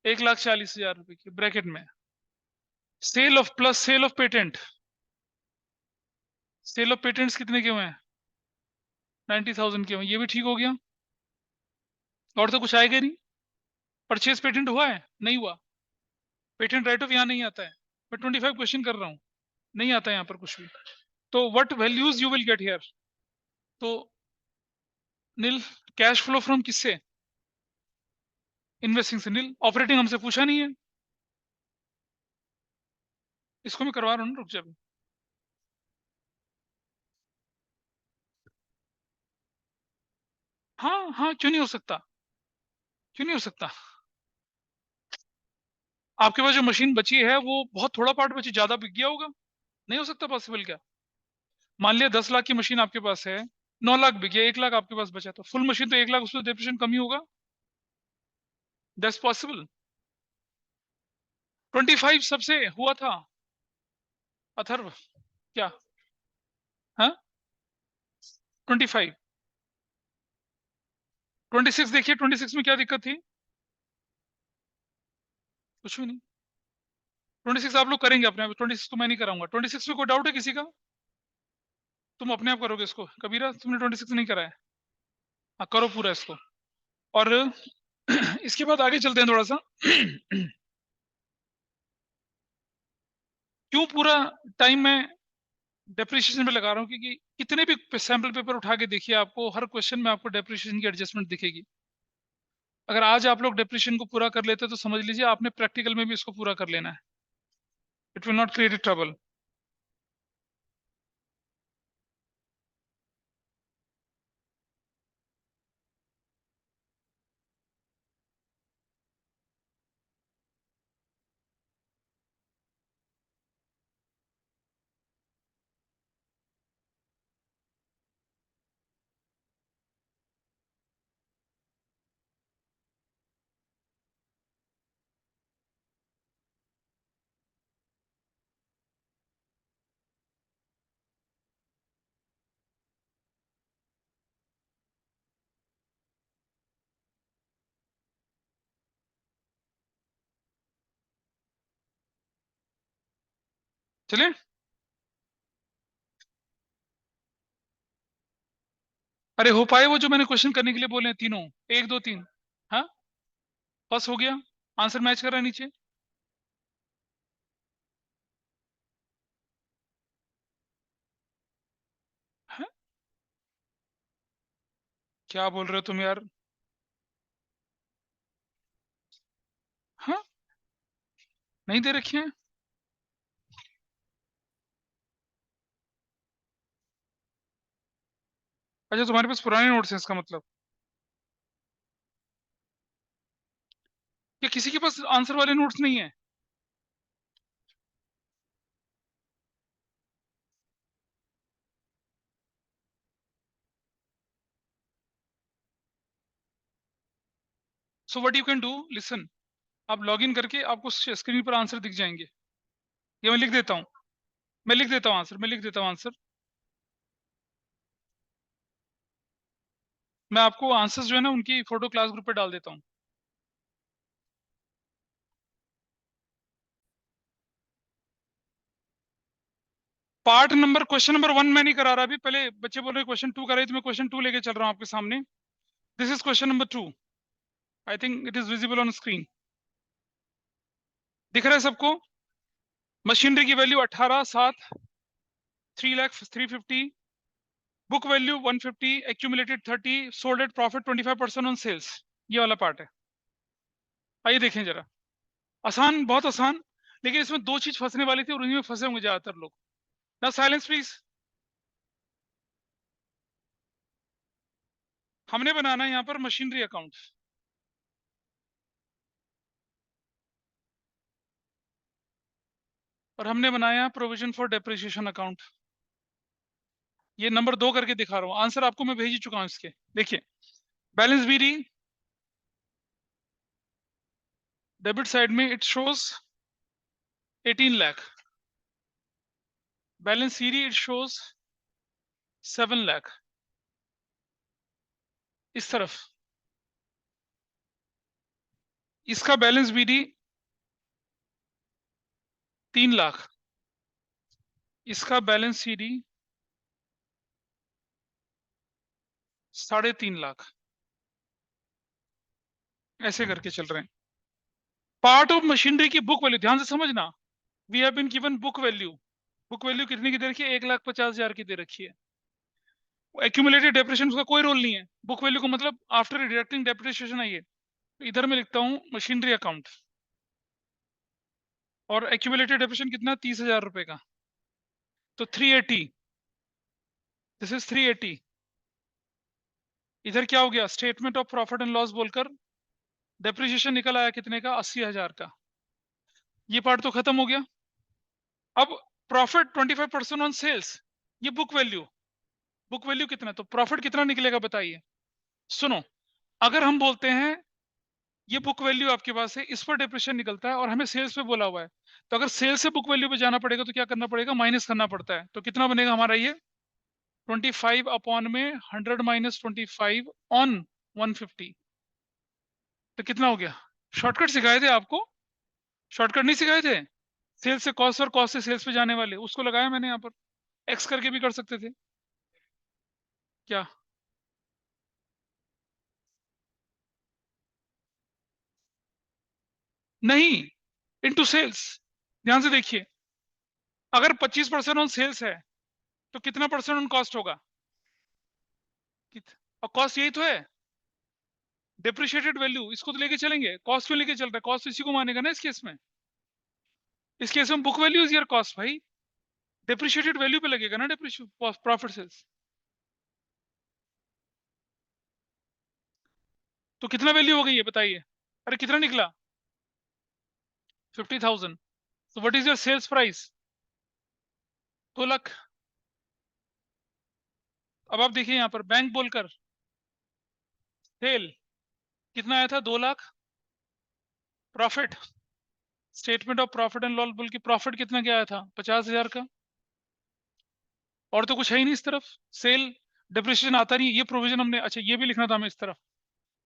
1,40,000 रुपए की, ब्रैकेट में। Sale of, plus sale of patent, sale of patents कितने के हुए हैं? 90,000 के हुए, ये भी ठीक हो गया। और तो कुछ आएगा नहीं। परचेज पेटेंट हुआ है? नहीं हुआ। पेटेंट राइट ऑफ यहाँ नहीं आता है। मैं 25 क्वेश्चन कर रहा हूँ, नहीं आता है यहाँ पर कुछ भी। तो what values you will get here? तो नील। कैश फ्लो फ्रॉम किससे? इन्वेस्टिंग से। नील। ऑपरेटिंग हमसे पूछा नहीं है, इसको मैं करवा रहा हूँ ना, रुक जा अभी। हाँ हाँ, क्यों नहीं हो सकता, क्यों नहीं हो सकता? आपके पास जो मशीन बची है वो बहुत थोड़ा पार्ट बची, ज्यादा बिक गया होगा। नहीं हो सकता पॉसिबल क्या? मान लिया 10 लाख की मशीन आपके पास है, 9 लाख बिक गया, 1 लाख आपके पास बचा, तो फुल मशीन तो 1 लाख, उसमें डेप्रिसिएशन कम ही होगा। That's possible. 25 सबसे हुआ था अथर्व, क्या? हाँ, 25। 26 देखिए, 26 में क्या दिक्कत थी? कुछ भी नहीं। 26 आप लोग करेंगे अपने आप, 26 को मैं नहीं कराऊंगा। 26 में कोई डाउट है किसी का? तुम अपने आप करोगे इसको। कबीरा तुमने 26 नहीं करा है? हाँ करो पूरा इसको। और इसके बाद आगे चलते हैं थोड़ा सा। क्यों पूरा टाइम मैं डेप्रिसिएशन पे लगा रहा हूँ? क्योंकि कितने भी सैंपल पेपर उठा के देखिए, आपको हर क्वेश्चन में आपको डेप्रिसिएशन की एडजस्टमेंट दिखेगी। अगर आज आप लोग डेप्रिसिएशन को पूरा कर लेते तो समझ लीजिए आपने प्रैक्टिकल में भी इसको पूरा कर लेना है। It will not create trouble. चलिए, अरे हो पाए वो जो मैंने क्वेश्चन करने के लिए बोले हैं तीनों? 1 2 3। हाँ, बस हो गया। आंसर मैच कर रहा है नीचे। हाँ? क्या बोल रहे हो तुम यार? हाँ, नहीं दे रखी है? अच्छा, तुम्हारे पास पुराने नोट्स हैं इसका मतलब? या किसी के पास आंसर वाले नोट्स नहीं है? So what you can do, listen. आप लॉग इन करके आपको स्क्रीन पर आंसर दिख जाएंगे। ये मैं लिख देता हूँ। मैं लिख देता हूँ आंसर, मैं लिख देता हूँ आंसर। मैं आपको आंसर्स जो है ना उनकी फोटो क्लास ग्रुप पे डाल देता हूँ। पार्ट नंबर क्वेश्चन नंबर 1 मैं नहीं करा रहा अभी। पहले बच्चे बोल रहे क्वेश्चन 2 कराइए, तो मैं क्वेश्चन 2 लेके चल रहा हूँ आपके सामने। This is question number 2। I think it is visible on screen. दिख रहा है सबको? मशीनरी की value 18,7, 3,03,50, book value 150, accumulated 30, sold at profit 25% on sales. ये वाला पार्ट है। आइए देखें जरा। आसान, बहुत आसान। लेकिन इसमें दो चीज फंसने वाली थी और उन्हीं में फंसे होंगे ज्यादातर लोग। ना साइलेंस प्लीज। हमने बनाना है यहाँ पर मशीनरी अकाउंट, और हमने बनाया है प्रोविजन फॉर डेप्रिसिएशन अकाउंट। ये नंबर 2 करके दिखा रहा हूँ। आंसर आपको मैं भेज ही चुका हूँ इसके। देखिए, बैलेंस बीडी डेबिट साइड में it shows 18 lakh. Balance CD it shows 7 lakh. इस तरफ इसका बैलेंस बीडी 3 लाख। इसका बैलेंस सीडी 3.5 लाख। ऐसे करके चल रहे हैं। पार्ट ऑफ मशीनरी की बुक वैल्यू ध्यान से समझना। We have been given book value. Book value कितने की दे रखी है? 1,50,000 की दे रखी है। एक्यूमुलेटेड डेप्रिसिएशन उसका कोई रोल नहीं है। बुक वैल्यू का मतलब आफ्टर डिडक्टिंग डेप्रिसिएशन है ये। इधर मैं लिखता हूँ मशीनरी अकाउंट। और एक्यूमुलेटेड डेप्रिसिएशन कितना? 30,000 रुपए का। तो 380। This is 380। इधर क्या हो गया? Statement of profit and loss बोलकर डेप्रिसिएशन निकल आया कितने का? 80,000 का। ये पार्ट तो खत्म हो गया। अब प्रॉफिट 25% ऑन सेल्स, ये बुक वैल्यू। बुक वैल्यू कितना? तो प्रॉफिट कितना निकलेगा बताइए। सुनो, अगर हम बोलते हैं ये बुक वैल्यू आपके पास है, इस पर डिप्रेशन निकलता है और हमें सेल्स पे बोला हुआ है, तो अगर सेल्स से बुक वैल्यू पे जाना पड़ेगा तो क्या करना पड़ेगा? माइनस करना पड़ता है। तो कितना बनेगा हमारा ये? 25 अपॉन में 100 माइनस 25 ऑन 150। तो कितना हो गया? शॉर्टकट सिखाए थे आपको, शॉर्टकट नहीं सिखाए थे? सेल्स से कॉस्ट और कॉस्ट से सेल्स पे जाने वाले, उसको लगाया मैंने यहाँ पर। एक्स करके भी कर सकते थे क्या? नहीं, इनटू सेल्स। ध्यान से देखिए, अगर 25% ऑन सेल्स है तो कितना परसेंट ऑन कॉस्ट होगा? और कॉस्ट यही तो है, डिप्रिशिएटेड वैल्यू। इसको तो लेके चलेंगे, कॉस्ट क्यों लेके चल रहा है? कॉस्ट इसी को मानेगा ना इस केस में। इस केस में book value is your cost भाई, डिप्रिशिएटेड वैल्यू पे लगेगा ना डिप्रिशिएट प्रॉफिट सेल्स। तो कितना वैल्यू हो गई है बताइए? अरे कितना निकला? 50,000। तो what is your sales price? 2 lakh. अब आप देखिए यहाँ पर बैंक बोलकर सेल कितना आया था? 2 lakh. Profit, statement of profit and loss बोल के प्रॉफिट कितना क्या आया था? 50,000 का। और तो कुछ है ही नहीं इस तरफ। सेल डिप्रिसिएशन आता नहीं, ये प्रोविजन हमने, अच्छा ये भी लिखना था हमें इस तरफ।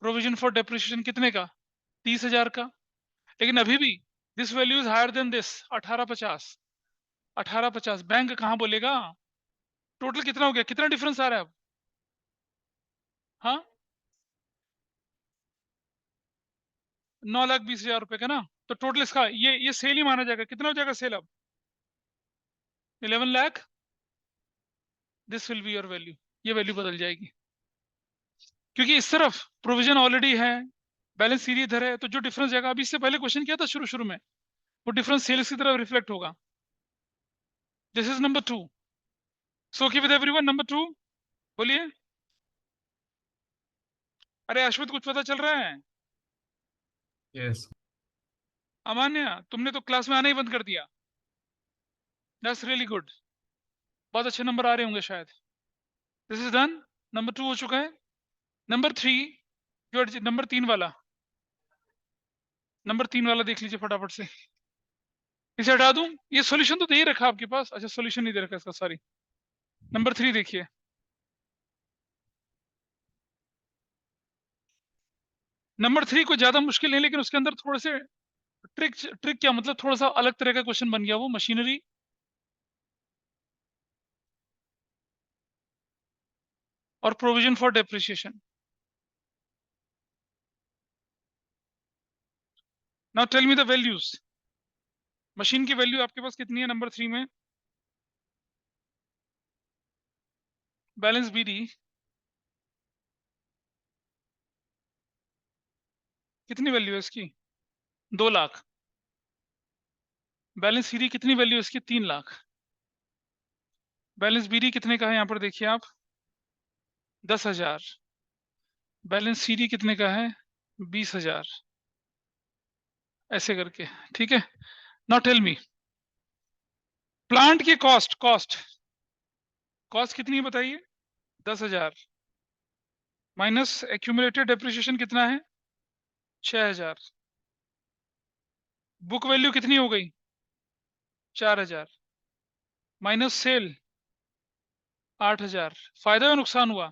प्रोविजन फॉर डिप्रिसिएशन कितने का? 30,000 का। लेकिन अभी भी this value is higher than this, 1850। 1850 bank कहाँ बोलेगा? टोटल कितना हो गया? कितना डिफरेंस आ रहा है अब? हाँ, 9,20,000 रुपए का ना। तो टोटल इसका ये सेल ही माना जाएगा। कितना हो जाएगा सेल अब? 11 lakh. This will be your value. ये वैल्यू बदल जाएगी क्योंकि इस तरफ प्रोविजन ऑलरेडी है, बैलेंस सीरीज इधर है, तो जो डिफरेंस जाएगा, अभी इससे पहले क्वेश्चन किया था शुरू शुरू में, वो डिफरेंस सेल्स की तरफ रिफ्लेक्ट होगा। This is number 2। सो की विद एवरीवन, नंबर 2। बोलिए। अरे अश्वत, कुछ पता चल रहा है? यस। अमान्य, तुमने तो क्लास में आना ही बंद कर दिया। दैट्स रियली गुड, बहुत अच्छे नंबर आ रहे होंगे शायद। This is done. नंबर 2 हो चुका है। नंबर 3, जो नंबर 3 वाला देख लीजिए फटाफट से। इसे हटा दूं? ये सॉल्यूशन तो दे ही रखा आपके पास। अच्छा, सॉल्यूशन नहीं दे रखा इसका, सॉरी। नंबर 3 देखिए। नंबर 3 को ज्यादा मुश्किल नहीं, लेकिन उसके अंदर थोड़े से ट्रिक। ट्रिक क्या मतलब? थोड़ा सा अलग तरह का क्वेश्चन बन गया वो। मशीनरी और provision for depreciation. Now tell me the values. Machine की वैल्यू आपके पास कितनी है नंबर 3 में? बैलेंस बीडी कितनी वैल्यू है इसकी? 2 लाख। बैलेंस सीडी कितनी वैल्यू है इसकी? 3 लाख। बैलेंस बीडी कितने का है यहाँ पर देखिए आप? 10,000। बैलेंस सीडी कितने का है? 20,000। ऐसे करके, ठीक है। नाउ टेल मी, प्लांट की कॉस्ट कॉस्ट कॉस्ट कितनी है बताइए? 10,000 माइनस एक्यूमुलेटेड डेप्रिसिएशन कितना है? 6,000। बुक वैल्यू कितनी हो गई? 4,000 माइनस सेल 8,000। फायदा या नुकसान हुआ?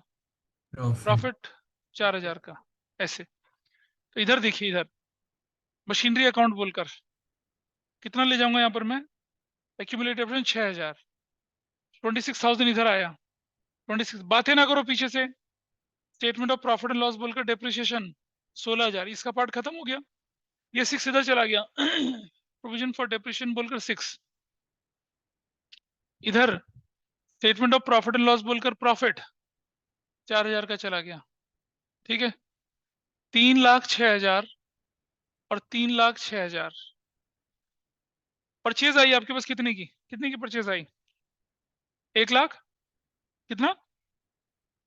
प्रॉफिट। प्रॉफिट 4,000 का। ऐसे। तो इधर देखिए, इधर मशीनरी अकाउंट बोलकर कितना ले जाऊंगा यहाँ पर मैं? Accumulated depreciation 6,000। 26,000 इधर आया। 26, बातें ना करो पीछे से। Statement of profit and loss बोलकर डेप्रिसिएशन 16,000, इसका पार्ट खत्म हो गया। ये 6 इधर चला गया। प्रोविजन फॉर डेप्रिसिएशन बोलकर 6 इधर। Statement of profit and loss बोलकर प्रॉफिट 4,000 का चला गया। ठीक है, 3,06,000 और 3,06,000। परचेज आई आपके पास कितने की? कितने की परचेज आई? 1 लाख। कितना?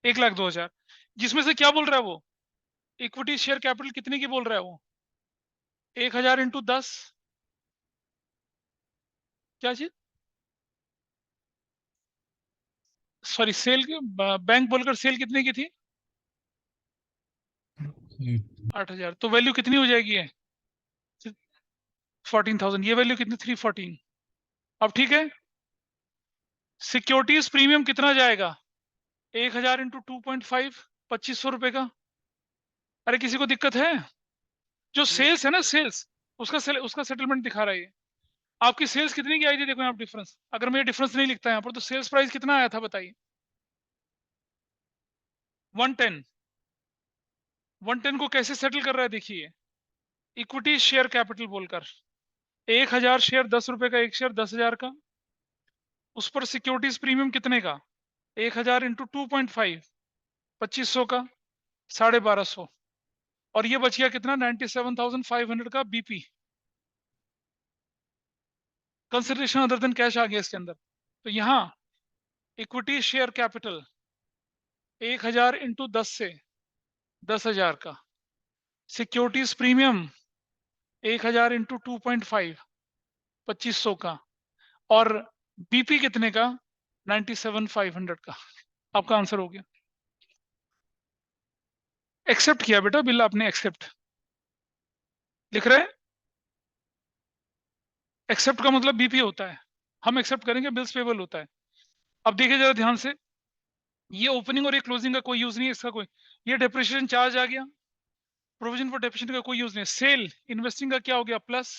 1,02,000। जिसमें से क्या बोल रहा है वो? इक्विटी शेयर कैपिटल कितने की बोल रहा है वो? 1,000 इंटू 10। क्या चीज? सॉरी, सेल की बैंक बोलकर सेल कितने की थी? 8,000। तो वैल्यू कितनी हो जाएगी है? 14,000। ये वैल्यू कितनी? 314। अब ठीक है, सिक्योरिटीज प्रीमियम कितना जाएगा? 1,000 इंटू 2.5, 2,500 रुपए का। अरे किसी को दिक्कत है? जो सेल्स है ना, सेल्स, उसका सेटलमेंट दिखा रहा है ये। आपकी सेल्स कितनी की आई थी, देखो यहाँ डिफरेंस। अगर मैं डिफरेंस नहीं लिखता यहाँ पर, तो सेल्स प्राइस कितना आया था बताइए? 110। 110 को कैसे सेटल कर रहा है देखिए, इक्विटी शेयर कैपिटल बोलकर। 1000 शेयर 10 रुपए का, एक शेयर 10,000 का। उस पर सिक्योरिटीज प्रीमियम कितने का? 1000 इंटू 2.5, 2500 का, 1250। और ये बच गया कितना? 97,500 का BP. Consideration other than cash आ गया इसके अंदर। तो यहाँ इक्विटी शेयर कैपिटल 1000 इंटू 10 से 10,000 का, सिक्योरिटीज प्रीमियम 1000 इंटू 2.5, 2500 का, और बीपी कितने का? 97,500 का। आपका आंसर हो गया। एक्सेप्ट किया बेटा बिल आपने, एक्सेप्ट लिख रहे हैं। एक्सेप्ट का मतलब बीपी होता है, हम एक्सेप्ट करेंगे, बिल्स पेबल होता है। अब देखिए जरा ध्यान से, ये ओपनिंग और ये क्लोजिंग का कोई यूज नहीं है इसका कोई। ये डेप्रिसिएशन चार्ज आ गया, प्रोविजन फॉर डेप्रिसिएशन का कोई यूज नहीं है। सेल इन्वेस्टिंग का क्या हो गया? प्लस।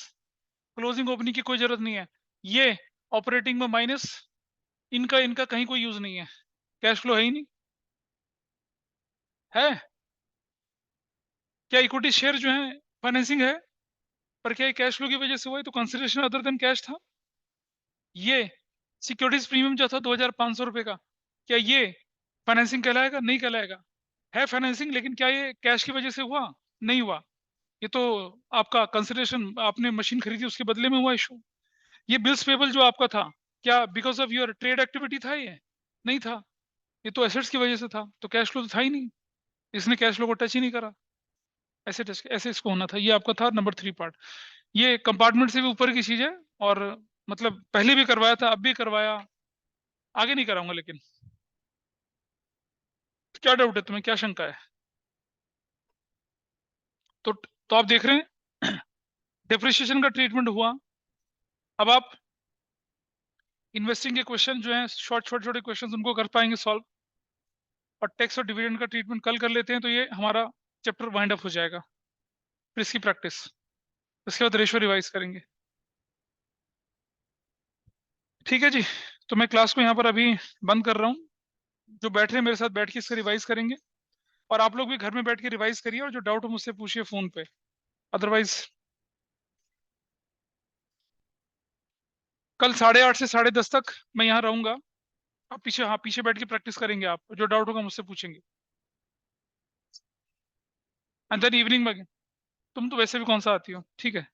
क्लोजिंग ओपनिंग की कोई जरूरत नहीं है। ये ऑपरेटिंग में माइनस, इनका इनका कहीं कोई यूज नहीं है, कैश फ्लो है ही नहीं। है क्या इक्विटी शेयर जो है फाइनेंसिंग है, पर क्या कैश फ्लो की वजह से हुआ है? तो कंसिडरेशन अदर देन कैश था। ये सिक्योरिटीज प्रीमियम जो था 2,500 रुपए का, क्या ये फाइनेंसिंग कहलाएगा? नहीं कहलाएगा। है फाइनेंसिंग, लेकिन क्या ये कैश की वजह से हुआ? नहीं हुआ। ये तो आपका कंसिडरेशन, आपने मशीन खरीदी उसके बदले में हुआ इशू। ये बिल्स पेबल जो आपका था, क्या because of your trade activity था? ये नहीं था, ये तो एसेट्स की वजह से था, तो कैश फ्लो तो था ही नहीं, इसने कैश फ्लो को टच ही नहीं करा। ऐसे टच, ऐसे इसको होना था। ये आपका था नंबर 3 पार्ट। ये कंपार्टमेंट से भी ऊपर की चीज है, और मतलब पहले भी करवाया था, अब भी करवाया, आगे नहीं कराऊंगा। लेकिन क्या डाउट है तुम्हें, क्या शंका है? तो आप देख रहे हैं डेप्रिसिएशन का ट्रीटमेंट हुआ। अब आप इन्वेस्टिंग के क्वेश्चन जो हैं, छोटे छोटे क्वेश्चन, उनको कर पाएंगे सॉल्व। और टैक्स और डिविडेंड का ट्रीटमेंट कल कर लेते हैं, तो ये हमारा चैप्टर वाइंड अप हो जाएगा। फिर इसकी प्रैक्टिस, उसके बाद रेशो रिवाइज करेंगे। ठीक है जी, तो मैं क्लास को यहाँ पर अभी बंद कर रहा हूँ। जो बैठ रहे हैं मेरे साथ, बैठ के इसका रिवाइज करेंगे। और आप लोग भी घर में बैठ के रिवाइज करिए, और जो डाउट हो मुझसे पूछिए फोन पे। अदरवाइज कल 8:30 से 10:30 तक मैं यहाँ रहूंगा। आप पीछे, हाँ पीछे बैठ के प्रैक्टिस करेंगे। आप जो डाउट होगा मुझसे पूछेंगे। एंड देन इवनिंग में, तुम तो वैसे भी कौन सा आती हो, ठीक है।